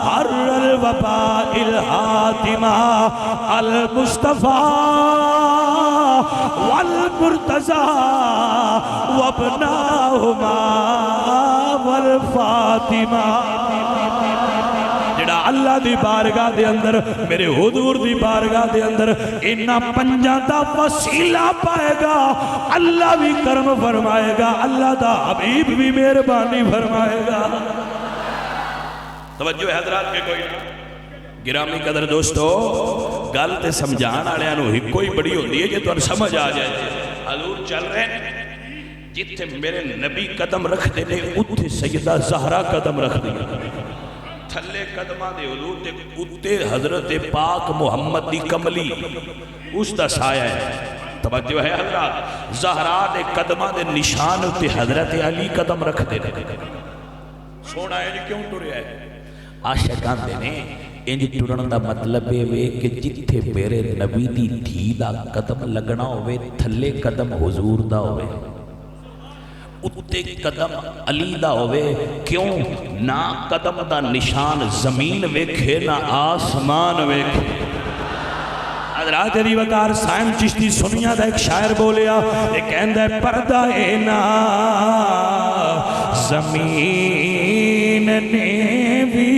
حر الوباء الحاتمہ المصطفیٰ والمرتضی وابناہما والفاطمہ۔ جڑا اللہ دی بارگاہ دے اندر میرے حضور دی بارگاہ دے اندر انہاں پنجاں دا وسیلہ پائے گا اللہ بھی کرم فرمائے گا، اللہ دا حبیب بھی مہربانی فرمائے گا۔ توجہ حضرات کے کوئی گرامی قدر دوستو، گل تے سمجھان والےاں نوں ہی کوئی بڑی ہوندی ہے جے تانوں سمجھ آ جائے۔ حضور چل رہے ہیں جتھے میرے نبی قدم رکھ دے نے اتھے سیدہ زہرا قدم رکھ دی، تھلے قدماں دے حضور تے اتے حضرت پاک محمد دی کملی اس دا سایہ ہے۔ توجہ ہے حضرات، زہرا دے قدماں دے نشان تے حضرت علی قدم رکھ دے نے۔ سونا ہے جی کیوں ٹریا ہے؟ عاشقاں دے نے انج ٹرن دا مطلب ہے کہ جتھے میرے نبی دی دھی دا قدم لگنا ہوئے تھلے قدم حضور دا ہوئے، اتے قدم علی دا ہوئے، کیوں نہ قدم دا نشان زمین ویکھے نہ آسمان ویکھے۔ حضرات علی وقار سائم چشتی سنیا دا ایک شاعر بولیا، یہ کہندہ ہے پردہ نا زمین نے بھی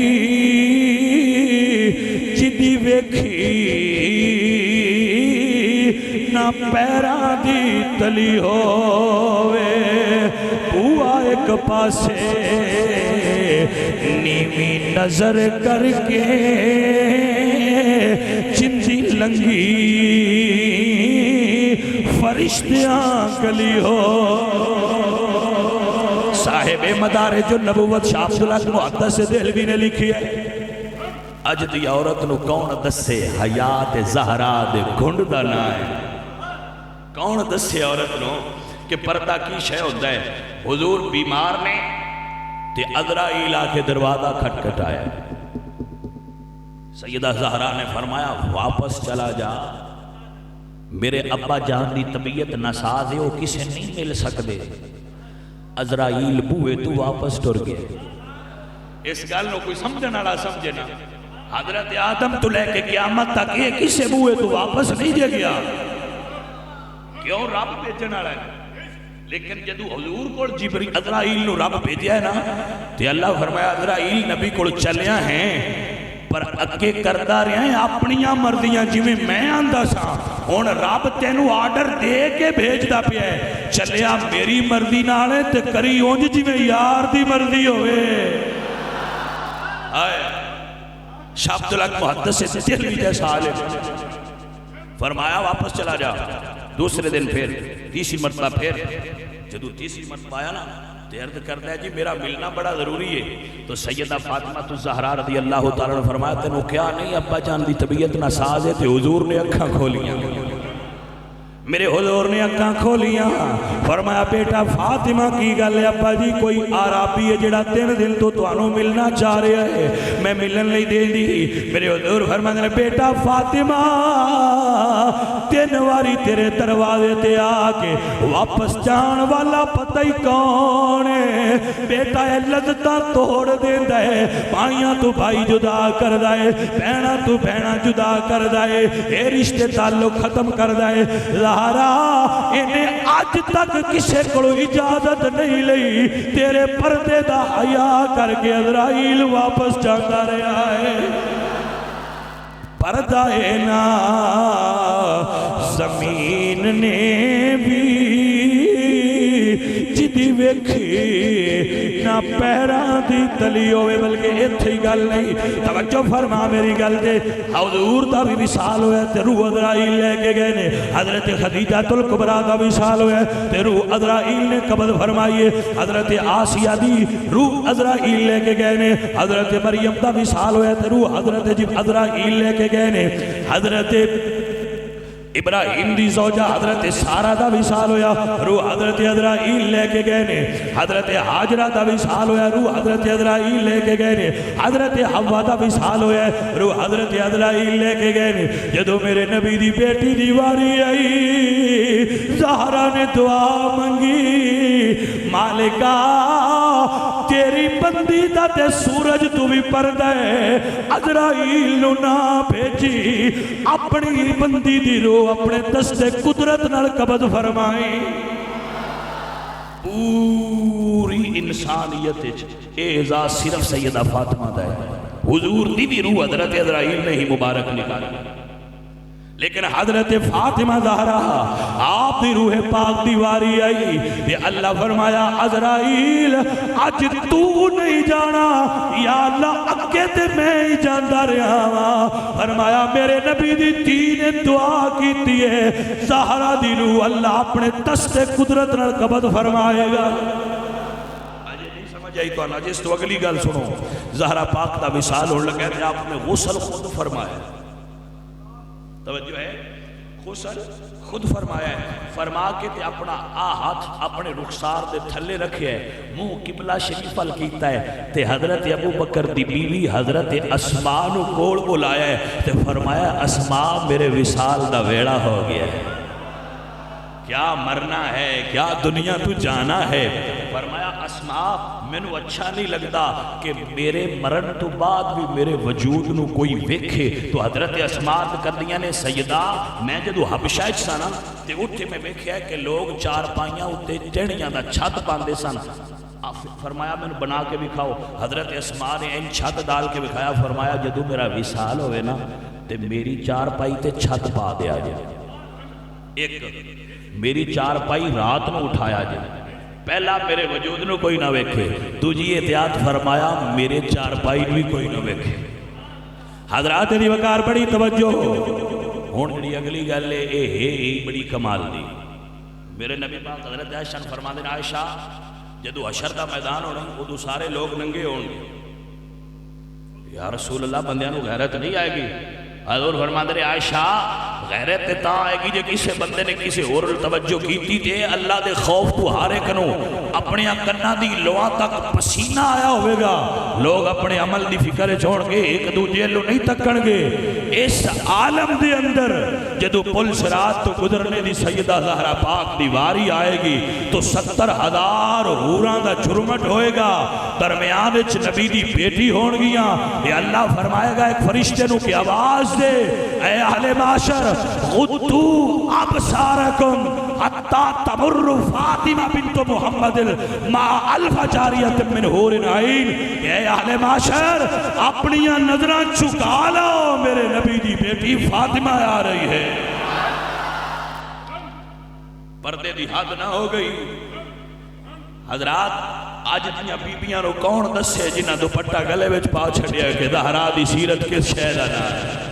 جدی ویکھی نہ پیرا دی تلی ہوئے، بوا ایک پاسے نیمی نظر کر کے چندی لنگی فرشتیاں گلی ہو۔ صاحب مدارج النبوت شاہ عبداللہ محدث دہلوی نے لکھی ہے، اج دی عورت نو کون دسے حیات زہرا دے گھنڈ دا نا ہے؟ کون دسے عورت نو کہ پردہ کی شے ہوتا ہے؟ حضور بیمار نے تے عزرائیل آ کے دروازہ کھٹکھٹایا، سیدہ زہرا نے فرمایا واپس چلا جا، میرے ابا جان دی طبیعت ناساز ہے، وہ کسے نہیں مل سکدے۔ عزرائیل بوئے تو واپس ٹر گئے۔ اس گل نو کوئی سمجھن والا سمجھے نا، حضرت آدم تو لے کے قیامت تک یہ کسے بوئے تو واپس نہیں جے گیا، کیوں؟ رب بھیجن والا ہے۔ لیکن جدو حضور کو جبریل عزرائیل نو رب بھیجیا ہے نا، تے اللہ فرمایا عزرائیل نبی کو چلیا ہیں پر اگے کردہ رہے ہیں اپنیاں مرضیاں جویں میں آندہ سا، ہن رب تینوں آرڈر دے کے بھیجدا پیا ہے، چلیا میری مرضی نال تے کری اونج جویں یار دی مرضی ہوئے۔ آئے شاہ عبداللہ محدث سے دہلوی جیسا عالم فرمایا واپس چلا جا۔ دوسرے دن پھر تیسری مرتبہ پھر جدو تیسری مرتبہ آیا نا تو عرض کرتا ہے جی میرا ملنا بڑا ضروری ہے۔ تو سیدہ فاطمہ الزہرا رضی اللہ تعالیٰ نے فرمایا تینوں کیا نہیں ابا جان دی طبیعت ناساز ہے؟ تے حضور نے اکھاں کھولیاں، میرے حضور نے اکھاں کھولیاں، فرمایا بیٹا فاطمہ کی گل ہے ابا جی؟ کوئی عربی ہے جڑا 3 دن تو تانوں ملنا چاہ رہا ہے، میں ملن نہیں دے دی۔ میرے حضور فرمایا بیٹا فاطمہ 3 واری تیرے دروازے تے آ کے واپس جان والا پتہ ہی کون ہے؟ بیٹا اے لذتاں توڑ دیندا ہے، بھائیاں تو بھائی جدا کردا ہے، بہناں تو بہناں جدا کردا ہے، اے رشتے تعلق ختم کردا ہے۔ زہرا انہیں آج تک کسے کو اجازت نہیں لئی، تیرے پردے دا حیا کر کے عزرائیل واپس جاتا رہا ہے۔ پردہ نا زمین نے بھی جدی ویکھی نہ پیران دی تلی ہوئے، بلکہ اتھی گل نہیں، توجہ فرما میری گل دے۔ حضور دا بھی وصال ہوئے تے روح عزرائیل لے کے گئے نے، حضرت خدیجہ الکبریٰ دا وصال ہوئے تے روح عزرائیل نے قبض فرمائیے، حضرت آسیہ دی روح عزرائیل لے کے گئے نے، حضرت مریم دا وصال ہوئے تے روح حضرت عزرائیل لے کے گئے نے، حضرت ابراہیم دی زوجہ حضرت سارہ دا وصال ہویا، روح حضرت عزرائیل لے کے گئے نے، حضرت حاجرہ دا وصال ہویا، روح حضرت عزرائیل لے کے گئے نے، حضرت حوا دا وصال ہویا، روح حضرت عزرائیل لے کے گئے نے۔ جدو میرے نبی دی بیٹی دی واری آئی، زہرا نے دعا منگی، مالکا تیری بندی دا تے سورج تو بھی پردہ ہے، عزرائیل نو نہ بھیجی، اپنی بندی دی روح اپنے دستے قدرت نال قبض فرمائی۔ پوری انسانیت اعزاز صرف سیدہ فاطمہ دا ہے، حضور دی بھی روح حضرت عزرائیل نے ہی مبارک نکالی، لیکن حضرت فاطمہ زہرا آپ دی روح پاک دیواری آئی کہ اللہ فرمایا عزرائیل اج تو نہیں جانا، یا اللہ اکے تے میں ہی جاندہ رہا ہاں۔ فرمایا میرے نبی دی دھی نے دعا کیتی ہے، زہرا دی روح اللہ اپنے دست قدرت نال قبض فرمائے گا۔ آج نہیں سمجھ آئی تو جس تو اگلی گل سنو، زہرا پاک دا وصال ہونے لگا ہے، آپ نے غسل خود فرمایا، توجہ ہے، غسل خود فرمایا ہے، فرما کے تے اپنا ہاتھ اپنے رخسار دے تھلے رکھے ہے، منہ قبلہ شریف ال کیتا ہے، تے حضرت ابو بکر دی بیوی حضرت اسماء نو کول بلایا ہے، تے فرمایا اسماء میرے وصال دا ویڑا ہو گیا ہے، کیا مرنا ہے کیا دنیا تو جانا ہے۔ فرمایا اسماء مینوں اچھا نہیں لگتا کہ میرے مرن تو بعد بھی میرے وجود نو کوئی ویکھے، تو حضرت اسماء کردیاں نے سیدہ میں جدو حبشہ وچ ساں نا تے اٹھے میں ویکھیا ہے کہ لوگ چار پائیاں اتے ٹہنیاں دا چھت پاندے سن، فرمایا میں بنا کے بکھاؤ، حضرت اسماء نے ان چھت ڈال کے بکھایا، فرمایا جدو میرا وصال ہوئے نا تے میری چار پائی تے چھت پا دیا جائے، ایک میری چار پائی رات نو اٹھایا جائے، پہلا میرے وجود نو کوئی نہ ویکھے، دوجی احتیاط فرمایا میرے چار پائی بھی کوئی نہ ویکھے۔ حضرات دی وقار بڑی توجہ ہون جڑی اگلی گل ہے بڑی کمال دی، میرے نبی پاک حضرت عائشہ نے فرما دینا، عائشہ جدو حشر دا میدان ہونا ادو سارے لوگ ننگے ہون گے، یا رسول اللہ بندیاں نو غیرت نہیں آئے گی؟ حضور فرما دے عائشہ غیرت تا آئے گی جے کسے بندے نے کسے اور توجہ کیتی تے اللہ دے خوف تو ہارے کنو اپنے کناں دی لواں تک پسینہ آیا ہوئے گا، لوگ اپنے عمل دی فکر چھوڑ کے ایک دوجے لو نہیں تکن گے۔ اس عالم دے اندر جدو پل صراط تو گزرنے دی سیدہ زہرا پاک دی واری آئے گی تو 70,000 حوراں دا جرمٹ ہوئے گا، درمیان وچ نبی دی بیٹی ہون گیاں، یہ اللہ فرمائے گا ایک فرشتے نو کی آواز دے، اے اہل معاشر غدو ابصارکم حتی تمر فاطمہ بنت محمد ما الف جاریت من حور عین، اے اہل معاشر اپنیاں نظران چکا لو میرے نبی دی بیٹی فاطمہ آ رہی ہے۔ پردے دی حد نہ ہو گئی۔ حضرات آج دیاں بیبیاں نو کون دسے جنہ دوپٹہ گلے وچ پا چھڑیا کہ زہرا دی سیرت کس شے دا نام ہے؟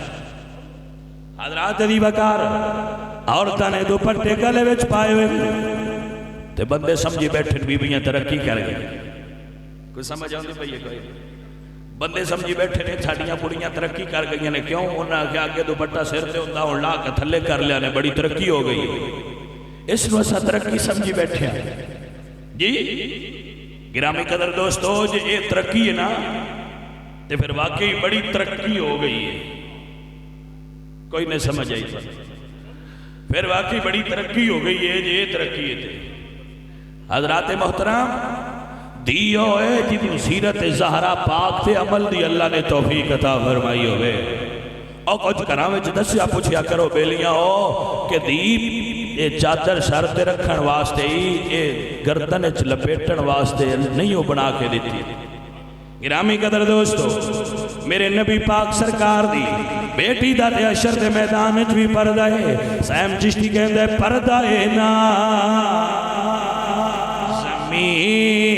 حضرات دی وقار عورتاں نے دوپٹے گلے وچ پائے ہوئے تے بندے سمجھی بیٹھے بیبیاں ترقی کر گئے، کوئی سمجھ آندی پئی ہے؟ کوئی بندے سمجھی بیٹھے نے ساڈیاں کڑیاں ترقی کر گئی نے، کیوں؟ انہاں کہ آگے دوپٹہ سر تے ہوندا ہن لا کے تھلے کر لیا نے، بڑی ترقی ہو گئی، اس نو اساں ترقی سمجھی بیٹھے ہیں جی۔ گرامی قدر دوستو جے یہ ترقی ہے نا تے پھر واقعی بڑی ترقی ہو گئی ہے، کوئی نہیں سمجھ آئی، پھر واقعی بڑی ترقی ہو گئی ہے جے یہ ترقی ہے۔ حضرات محترم دیو ہے جن سیرت زہرا پاک تے عمل دی اللہ نے توفیق عطا فرمائی ہوئے، اور کچھ کرامے چھ دسیا پوچھیا کرو بیلیاں ہو کہ دیپ یہ چادر سر تے رکھن واسطے ہی یہ گردن چ لپیٹن واسطے نہیں ہو بنا کے دیتی۔ گرامی قدر دوستو میرے نبی پاک سرکار دی بیٹی دا تے حشر دے میدان وچ بھی پردہ ہے، سیم چشتی کہندا ہے پردہ ہے نا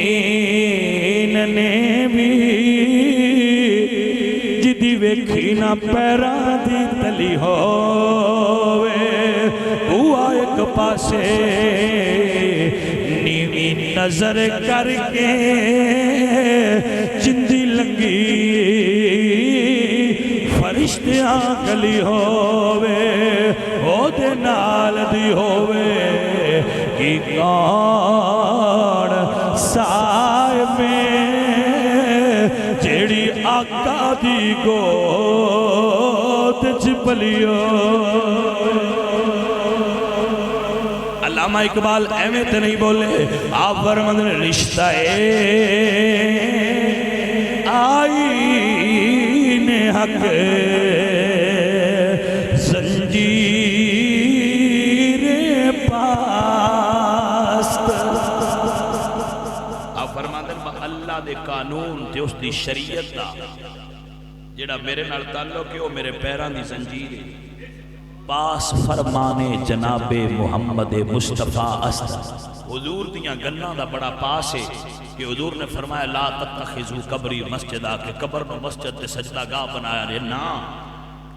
زمین نے بھی جدی ویکھی نہ پیراں دی تلی ہووے، ہوا ایک پاسے نیوی نظر کر کے جندی لنگی فرشتیاں گلی ہووے، او دے نال دی ہووے کی کون سائے میں جیڑی آقا دی گود چپلیو۔ علامہ اقبال ایمیں تے نہیں بولے، آپ فرمند نے رشتہ آئین حق زنجیر پاست، آپ فرمند نے اللہ دے قانون تے اس دی شریعت دا جڑا میرے نال تعلق ہے وہ میرے پیراں دی زنجیر ہے. پاس فرمانے جناب محمد مصطفیٰ است. حضور دیاں گلاں دا بڑا پاس ہے کہ حضور نے فرمایا لا تتخذوا قبری مسجدہ کہ قبر نو مسجد تے سجدہ گاہ بنایا رہے نا.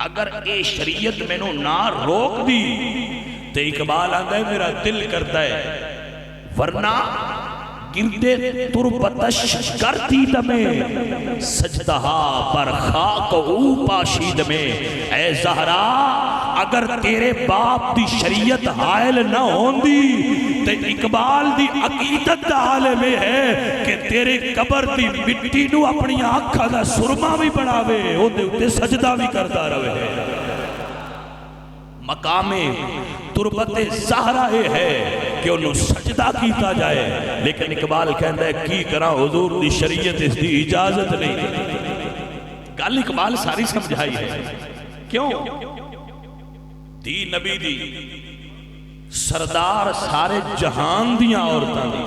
اگر اے شریعت میں نو نہ روک دی تے اقبال آندا ہے میرا دل کرتا ہے ورنہ گردے تربتش کرتی دمیں سجدہ پر خاک او پاشید میں. اے زہرا اگر تیرے باپ دی شریعت حائل نہ ہوندی تے اقبال دی عقیدت دا عالم ہے کہ تیرے قبر دی مٹی نو اپنی آنکھاں دا سرما بھی بناوے او دے اتے سجدہ بھی کرتا رہے. مقام تربت زہرا ہے کہ انہوں سجدہ کیتا جائے. لیکن اقبال کہندہ ہے کی کرا حضور دی شریعت اس دی اجازت نہیں. گل اقبال ساری سمجھائی ہے. کیوں دی نبی دی سردار سارے جہان دیاں عورتاں دی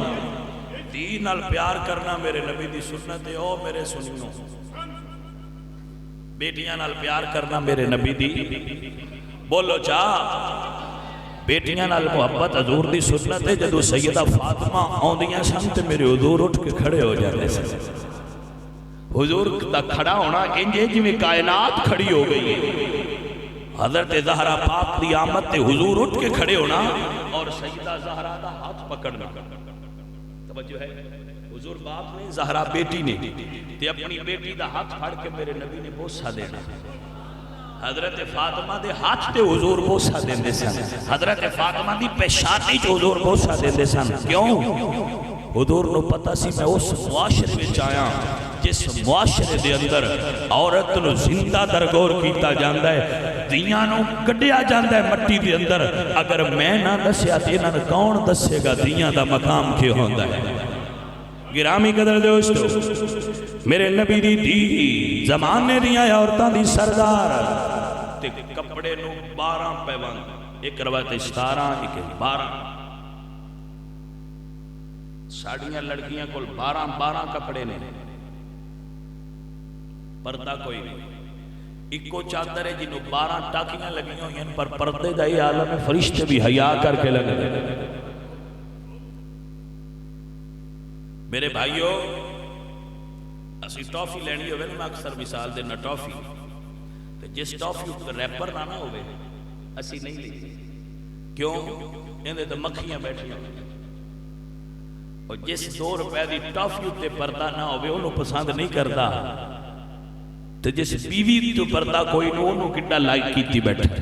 دی نال پیار کرنا میرے نبی دی سنت ہے. او میرے سنیوں بیٹیاں نال پیار کرنا میرے نبی دی بولو چاہ بیٹیاں نال محبت حضور دی سنت ہے. جدو سیدہ فاطمہ آندیاں سن تے میرے حضور اٹھ کے کھڑے ہو جاتے سن. حضور دا کھڑا ہونا انجے جی میں کائنات کھڑی ہو گئی ہے. حضرت زہرا پاک دی آمد تے حضور اٹھ کے کھڑے ہونا اور سیدہ زہرا دا ہاتھ پکڑنا. توجہ ہے حضور باپ نے زہرا بیٹی نے تے اپنی بیٹی دا ہاتھ پھاڑ کے میرے نبی نے بوسہ دینا. حضرت فاطمہ دے ہاتھ تے حضور بوسہ دیندے سن. حضرت فاطمہ دی پیشانی چ حضور بوسہ دیندے سن. کیوں حضور نو پتہ سی میں اس معاشرے وچ آیا جس معاشرے دے اندر عورت نو زندہ درگور کیتا جاندا ہے دیاں نو گڈیا جاندا ہے مٹی دے اندر. اگر میں نہ دسیا تے انہاں نوں کون دسے گا دیاں دا مقام کی ہوندا ہے. گرامی قدر دوستو میرے نبی دی زمانے دیاں عورتاں دی سردار تے کپڑے نو 12 پیوند. ایک روایت 17 ایک 12. ساڑیاں لڑکیاں کول 12 کپڑے نے. پردہ کوئی نہیں. ایکو چادر ہے جنہوں 12 ٹاکیاں لگی ہوئی ہیں پر پردے دا یہ عالم فرشتے بھی حیا کر کے لگے. میرے بھائیو اسی ٹافی لینی ہوئے میں اکثر مثال دینا ٹافی تو جس ٹافی ریپر نہ ہوئے اسی نہیں لی. کیوں اندھے تو مکھیاں بیٹھی ہوئے اور جس 2 روپے دی ٹافی تے پردہ نہ ہوئے انہوں پسند نہیں کرتا. تو جس بیوی تو پردہ کوئی نو انہوں کڈا لائک کیتی بیٹھا.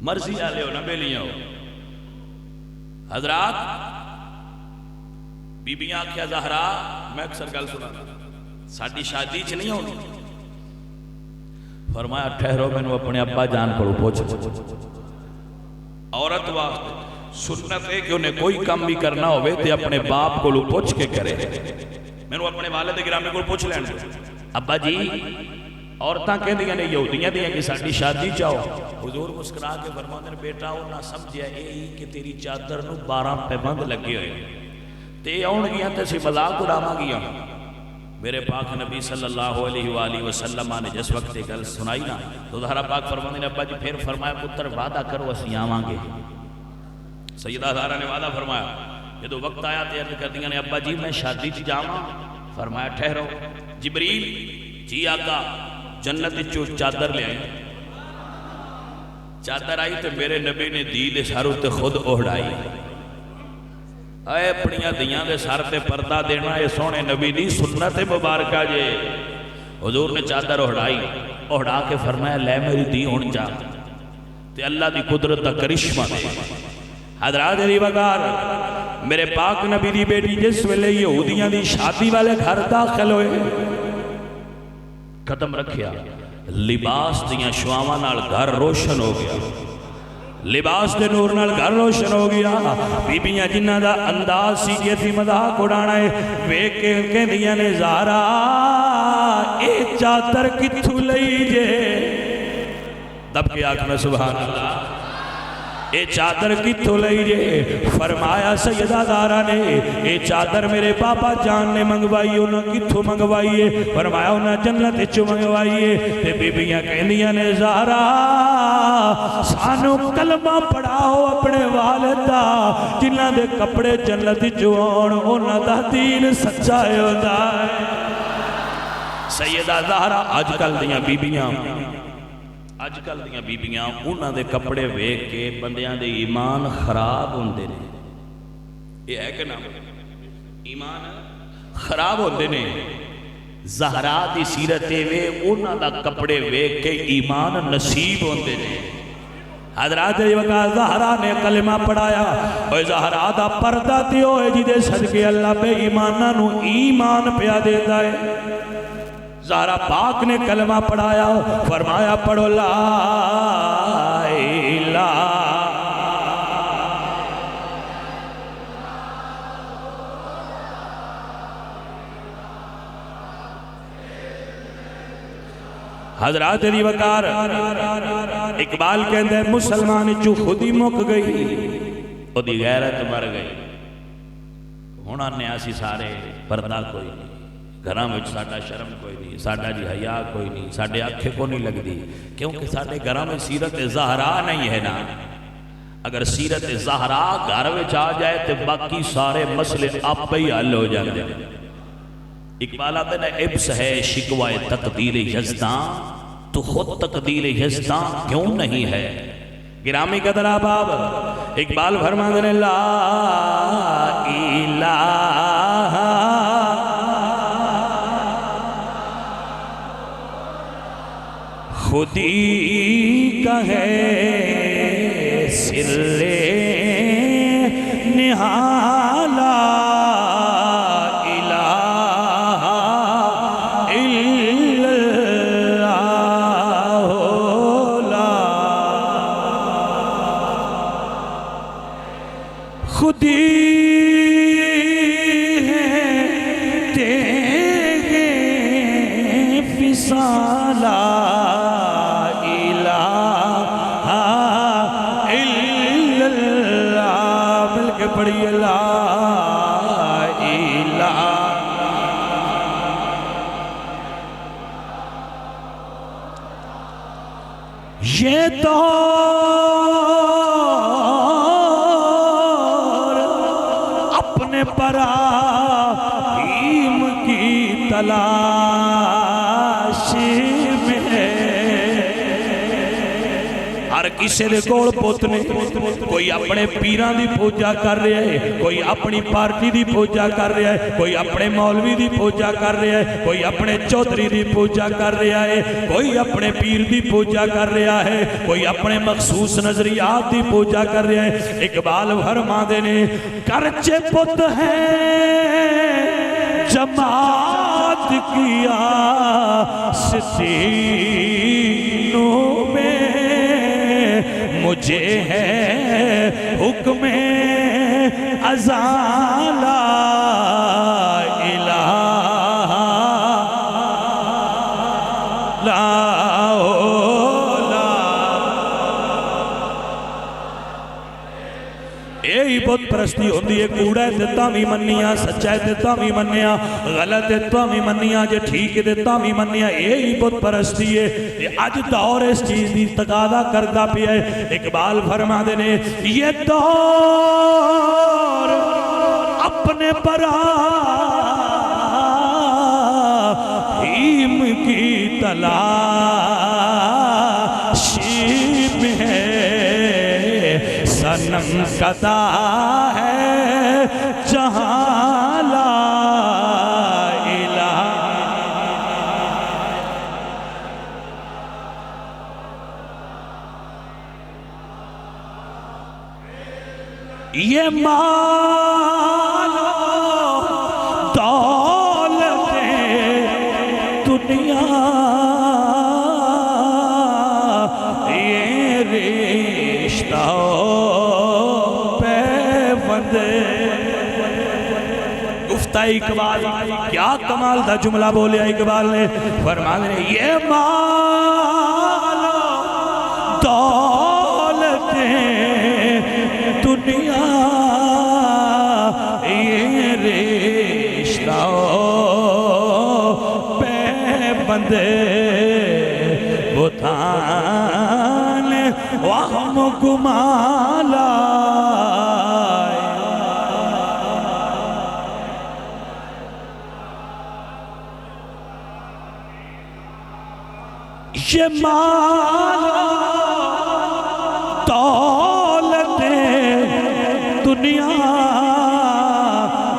مرضی آلے ہو نہ بیلیاں ہو. حضرات بیبیاں کیا زہرا میں اکثر گل سنا ساڈی شادی چ نہیں ہونی. فرمایا ٹھہرو مینوں اپنے ابا جان کو پوچھ. عورت واسطے سنت ہے کہ انہیں کوئی کام بھی کرنا ہوئے تے اپنے باپ کو پوچھ کے کرے. مینوں اپنے والد گرامی کو پوچھ لین. ابا جی عورتاں کہندیاں نے یہودیاں دیاں کہ ساڈی شادی چاہو. حضور مسکرا کے فرماندے نے بیٹا وہ نہ سمجھیا اے کہ تیری چادر نو 12 پیبند لگے ہوئے تے آن گیا تے سی مذاق اڑاواں گیا. میرے پاک نبی صلی اللہ علیہ وآلہ وسلم نے جس وقت یہ گل سنائی نا تو زہرا پاک فرماندے نے ابا جی پھر فرمایا پتر وعدہ کرو اسی آواں گے. سیدہ زہرا نے وعدہ فرمایا. جدو وقت آیا تے عرض کردیاں نے ابا جی میں شادی چ جاواں. فرمایا ٹھہرو. جبریل جی آقا جنت چو چادر لے آئی. چادر آئی تو میرے نبی نے دی دے ساروں تے خود اوڑائی. اے اپنیاں دیاں دے سار تے پردہ دینا اے سونے نبی دی سنت مبارکہ جے. حضور نے چادر اوڑا کے فرمایا لے میری دی ہون جا تے اللہ دی قدرت دا کرشمہ دے. حضرات علی وقار میرے پاک نبی دی بیٹی جس ویلے یہودیاں دی شادی والے گھر داخل ہوئے قدم رکھیا لباس دیاں شواواں نال گھر روشن ہو گیا. لباس دے نور نال گھر روشن ہو گیا. بیبیاں جنہ دا انداز سی کہ تھی مذاق اڑانا ہے ویکھ کے کہندیاں نے زہرا اے چادر کتھوں لئی جے. دب کے آنکھ میں سبحان اللہ. اے چادر کتھوں لئی جے؟ فرمایا سیدہ زہرا نے اے چادر میرے بابا جان نے منگوائی، انہاں کتھوں منگوائیے؟ فرمایا انہاں جنت وچوں منگوائیے۔ تے بیبیاں کہندیاں نے زہرا سانو کلمہ پڑھاؤ اپنے والد دا، جنہاں دے کپڑے جنت وچوں آن انہاں دا دین سچا ہوندا ہے۔ سیدہ زہرا اج کل دیاں بیبیاں انہاں دے کپڑے ویکھ کے بندیاں دے ایمان خراب ہوندے نے۔ یہ ہے کہ نا ایمان خراب ہوندے نے۔ زہرا دی سیرت وے انہاں دا کپڑے ویکھ کے ایمان نصیب ہوندے نے۔ حضرات وقا زہرا نے کلمہ پڑھایا، اور زہرا دا پردہ تے ہوئے جدے صدقے اللہ بے ایمانہ نو ایمان پیا دیتا ہے۔ زہرا پاک نے کلمہ پڑھایا، فرمایا پڑھو لا الہ۔ حضرات دی وقار اقبال کہندے ہیں مسلمان چو خودی مک گئی، او دی غیرت مر گئی۔ ہونا نیاسی سارے پردہ کوئی نہیں، گھراں وچ ساڈا شرم کوئی نہیں، ساڈا جی حیا کوئی نہیں، ساڈے آنکھیں کو نہیں لگ دی، کیونکہ ساڈے گھراں میں سیرت زہرا نہیں ہے نا۔ اگر سیرت زہرا گھر وچ آ جائے تو باقی سارے مسئلے آپ ہی حل ہو جاتے ہیں۔ اقبال آتے ہیں ابس ہے شکوہ تقدیر یزداں، تو خود تقدیر یزداں کیوں نہیں ہے؟ گرامی قدر آباب اقبال فرماتے ہیں لا الہ خودی کا ہے سر نہالا الہ الا اللہ لا خودی ہے تیرے فصالا پڑھی لا الہ۔ یہ دور اپنے پراہیم کی تلاش میں ہے۔ ہر کسی دے کول پوت نے، کوئی اپنے پیران دی پوجا کر رہا ہے، کوئی اپنی پارٹی دی پوجا کر رہا ہے، کوئی اپنے مولوی دی پوجا کر رہا ہے، کوئی اپنے چودھری دی پوجا کر رہا ہے، کوئی اپنے پیر دی پوجا کر رہا ہے، کوئی اپنے مخصوص نظریات دی پوجا کر رہا ہے۔ اقبال فرماندے نے کرچے پت ہے جماعت کیا ستینوں میں، مجھے ہے حکم ازال لا الہ لا یہی بت پرستی ہوندی ہے۔ کوڑا ہے تے تاں منیا، سچا ہے تے تاں منیا، غلط ہے تاں منیا، جے ٹھیک ہے تے تاں منیا، یہی بت پرستی ہے۔ اج دور اس چیز دی تقاضا کردا پیا ہے۔ اقبال فرما دے نے یہ دور اپنے براہیم کی تلاشی میں ہے، صنم کتا ہے جہاں لا الہ۔ یہ مال دولت دنیا، یہ رشتہ گفتہ اقبال کیا کمال دا جملہ بولیا اقبال نے، فرمانے یہ مال دولت دنیا یہ رشتہ پہ بندے بتان وہم گمالا یہ مال دولت دنیا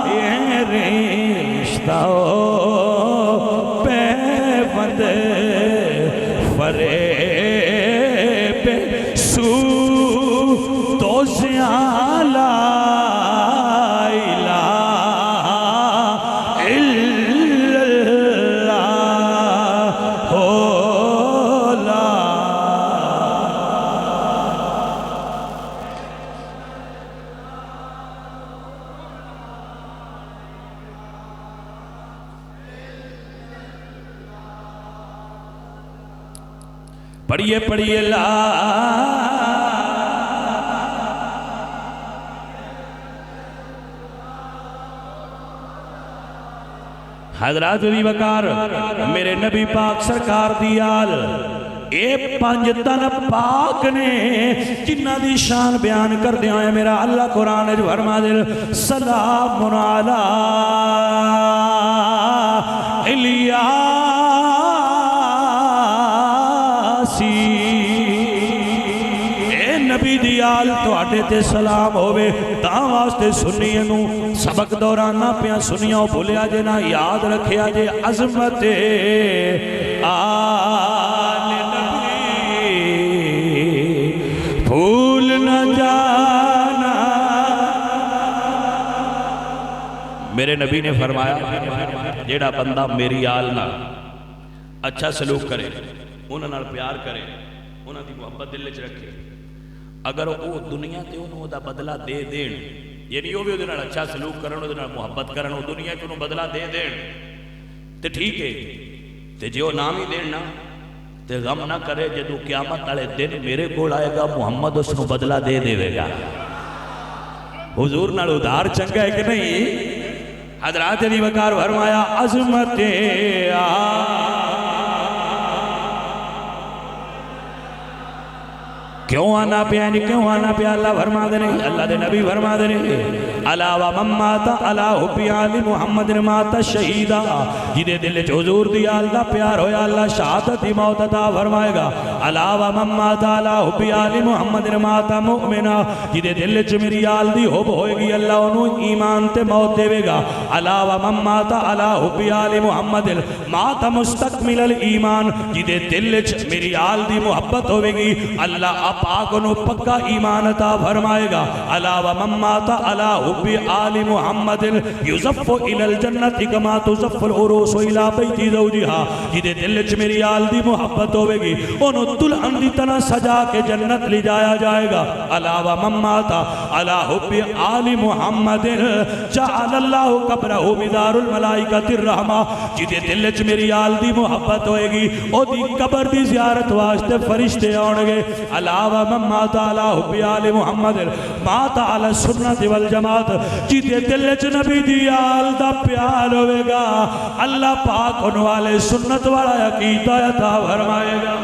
یہ رشتہ پہ بند فریب سود و زیان لا پڑھیے پڑھیے لا حضرات بھی وقار میرے نبی پاک سرکار دیال اے پانچ تن پاک نے جنہ دی شان بیان کر دیا ہے میرا اللہ قرآن جو فرما دل سلام علی اے نبی دیال تو آٹے تے سلام ہوئے تاں واسطے سنیے نو سبق دورانا پیا سنیاں بھولیا جے نہ یاد رکھیا جے عظمت آل نبی بھول نہ جانا میرے نبی نے فرمایا جیڑا بندہ میری آل نہ اچھا سلوک کرے انہاں نال پیار کرے انہاں دی محبت دل وچ رکھے اگر وہ دنیا تے انہوں دا بدلہ دے دین یعنی وہ بھی انہوں نے اچھا سلوک کرن انہوں نے محبت کرن وہ دنیا کے انہوں بدلہ دے دین تے ٹھیک ہے تے جو نام ہی دین نا تے غم نہ کرے جدو قیامت والے دن میرے کول آئے گا محمد اس کو بدلہ دے دے گا حضور نال ادھار چنگا ہے کہ نہیں حضرات علی وقار فرمایا عظمت کیوں آنا پیا نہیں کیوں آنا پیا اللہ فرما دے نہیں اللہ دے نبی فرما دے نہیں علاوہ مماتا علا حبی آل محمد ماتا شہیدہ جدے دل چ حضور دیا اللہ پیار ہویا اللہ شہادت دی موت عطا فرمائے گا علاوہ مماتا علا حبی آل محمد ماتا مؤمنہ جدے دل چ میری آل دی حب ہوئے گی اللہ انہوں ایمان تے موت دے گا علاوہ مماتا علا حبی آل محمد ماتا مستقمل الایمان جدے دل چ میری آل دی محبت ہوئے گی اللہ پاک انہوں پکا ایمان عطا فرمائے گا علاوہ مماتا علا حبی آل محمد یزف الى الجنت کما تزف العروس الى بیتی زوجہا جدے دل چ میری آل دی محبت ہوئے گی انہوں دلہن دی طرح سجا کے جنت لے جایا جائے گا علاوہ مماتا علا حبی آل محمد جعل اللہ قبرہ مدار الملائکۃ الرحمہ جدے دل چ میری آل دی محبت ہوئے گی او دی قبر دی زیارت واسطے فرشتے آنگے علاوہ مات علی حب آل محمد مات علی سنت والجماعت جیتے دل چ نبی دی آل دا پیار ہوئے گا اللہ پاک ان والے سنت والا عقیدہ عطا فرمائے گا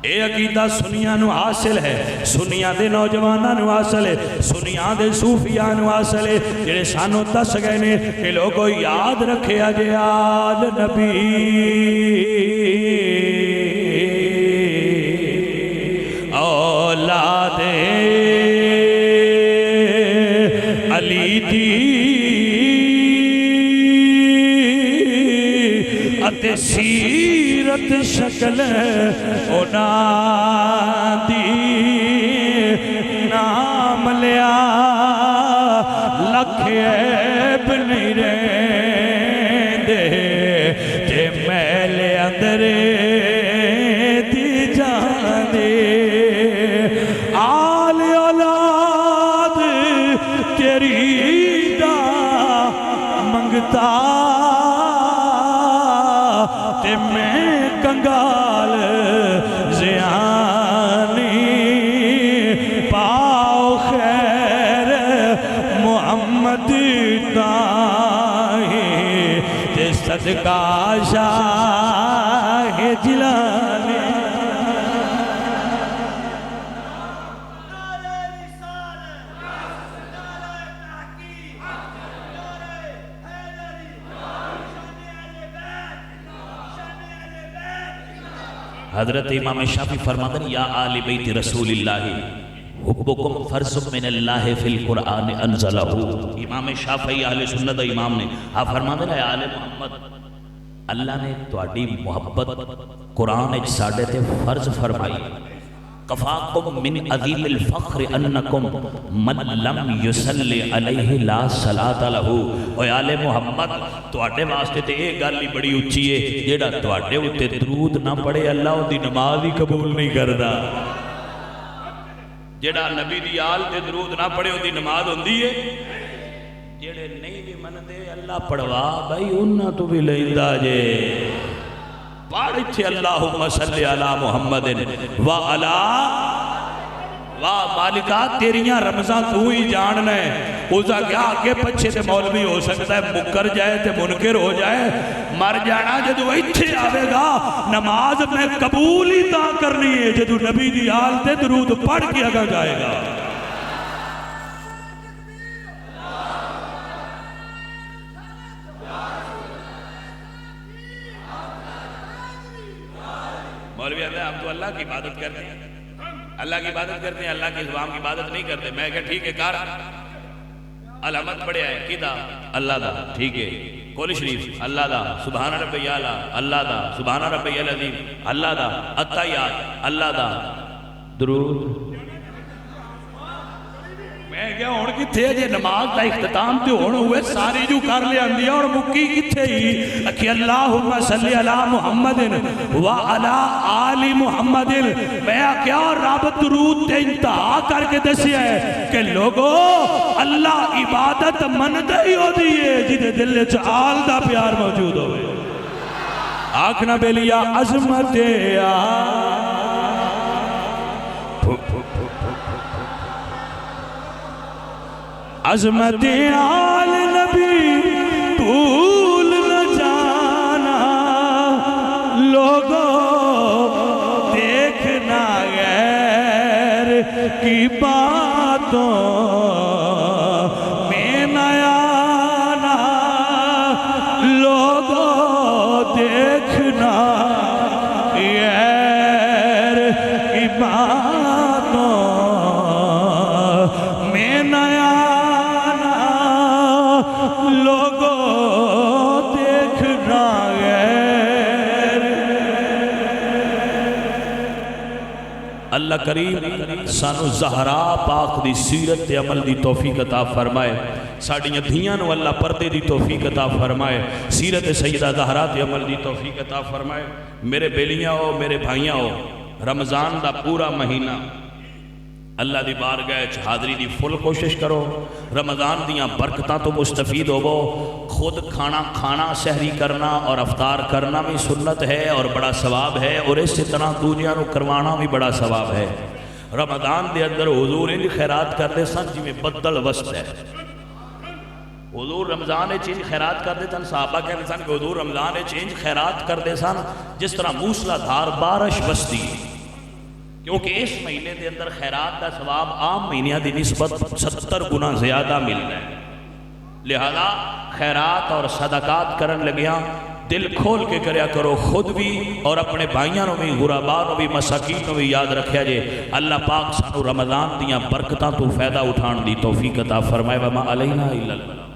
اے عقیدہ سنیاں نو حاصل ہے سنیاں دے نوجواناں نو حاصل ہے سنیاں دے صوفیاں نو حاصل ہے جڑے سانو دس گئے نے کہ لوگوں یاد رکھے آجے آل نبی اولاد علی دی اتے سیرت شکل اونا دی نام لیا لکھ عیب نہیں رہن دے جے میل اندر دی جان دے آل اولاد تیری دا منگتا تے میں کنگال زیانی پا صدقہ شاہ جلانے حضرت امام شافعی فرماتے ہیں یا آل بیت رسول اللہ حبکم فرض من اللہ فی القرآن انزلہ. امام شافعی اہل سنت امام نے آپ فرماتے ہیں آل محمد اللہ نے تواڈی محبت قرآن وچ ساڈے تے فرض فرمائی. کفاکم من عظیم الفخر انکم من لم یصلی علیہ لا صلاۃ لہ. اے آل محمد تواڈے واسطے تے یہ گل ہی بڑی اچھی ہے جیڑا تواڈے اوتے درود نہ پڑھے اللہ دی نماز ہی قبول نہیں کردا. جیڑا نبی دی آل تے درود نہ پڑھے دی نماز ہوندی ہے. جیڑے نہیں بھی مندے اللہ پڑھوا بھائی انہاں تو بھی لیندا جے. پڑھ چھے اللہم صلی علی محمد وعلا مالکہ تیریاں رمضان تو ہی جاننا ہے. اوزا کیا آگے پچھے تے مولوی ہو سکتا ہے مکر جائے تے منکر ہو جائے مر جانا جدو ایتھے آوے گا نماز میں قبول ہی تا کرنی ہے جدو نبی دی آل تے درود پڑھ کے اگا جائے گا. مولوی آتا ہے ہم تو اللہ کی عبادت کرتے ہیں اللہ کی عبادت کرتے ہیں اللہ کے زبان کی عبادت نہیں کرتے. میں کہا ٹھیک ہے کار علامت پڑھے آئے کیدا اللہ دا ٹھیک ہے قول شریف اللہ دا سبحان ربی اعلیٰ اللہ دا سبحان ربی العظیم اللہ دا التحیات اللہ دا درود. میں کیا ہون کتھے جے نماز دا اختتام تے ہون ہوئے ساری جو کر لے اندی اور مکی کتھے ہی اکی اللہم صلی علی محمد وعلا آل محمد. میں کیا رب درود تے انتہا کر کے دسی ہے کہ لوگو اللہ عبادت مندہ ہی ہو دیئے جدے دل آل دا پیار موجود ہوئے. آنکھنا بیلیا عظمت عظمت آل نبی بھول نہ جانا لوگوں دیکھنا غیر کی باتوں میں نہ آنا لوگوں دیکھنا غیر کی باتوں میں نہ اللہ کریم سانو زہرا پاک دی سیرت عمل دی توفیق عطا فرمائے. ساڑیاں دھیاں نو اللہ پردے دی توفیق عطا فرمائے. سیرت سیدہ زہرا دی عمل دی توفیق عطا فرمائے. میرے بیلیاں ہو میرے بھائیاں ہو رمضان دا پورا مہینہ اللہ دی بارگاہ حاضری دی فل کوشش کرو. رمضان دیاں برکتاں تو مستفید ہوو. خود کھانا سحری کرنا اور افطار کرنا بھی سنت ہے اور بڑا ثواب ہے اور اس طرح دوجیاں نو کروانا بھی بڑا ثواب ہے. رمضان دے اندر حضور انج خیرات کرتے سن جی میں بدل وسط ہے. حضور رمضان چینج خیرات کرتے سن صحابہ کہتے سن کہ حضور رمضان چینج خیرات کرتے سن جس طرح موسلا دھار بارش بستی ہے. کیونکہ اس مہینے دے اندر خیرات دا ثواب عام مہینیاں دی نسبت 70 گنا زیادہ مل رہا ہے. لہذا خیرات اور صدقات کرن لگیاں دل کھول کے کریا کرو خود بھی اور اپنے بھائیاں نو بھی غرباء نو بھی مساکین نو بھی یاد رکھیا جے. اللہ پاک سانو رمضان دیاں برکتاں تو فائدہ اٹھان دی توفیق عطا فرمائے. وما علینا الا البلاغ.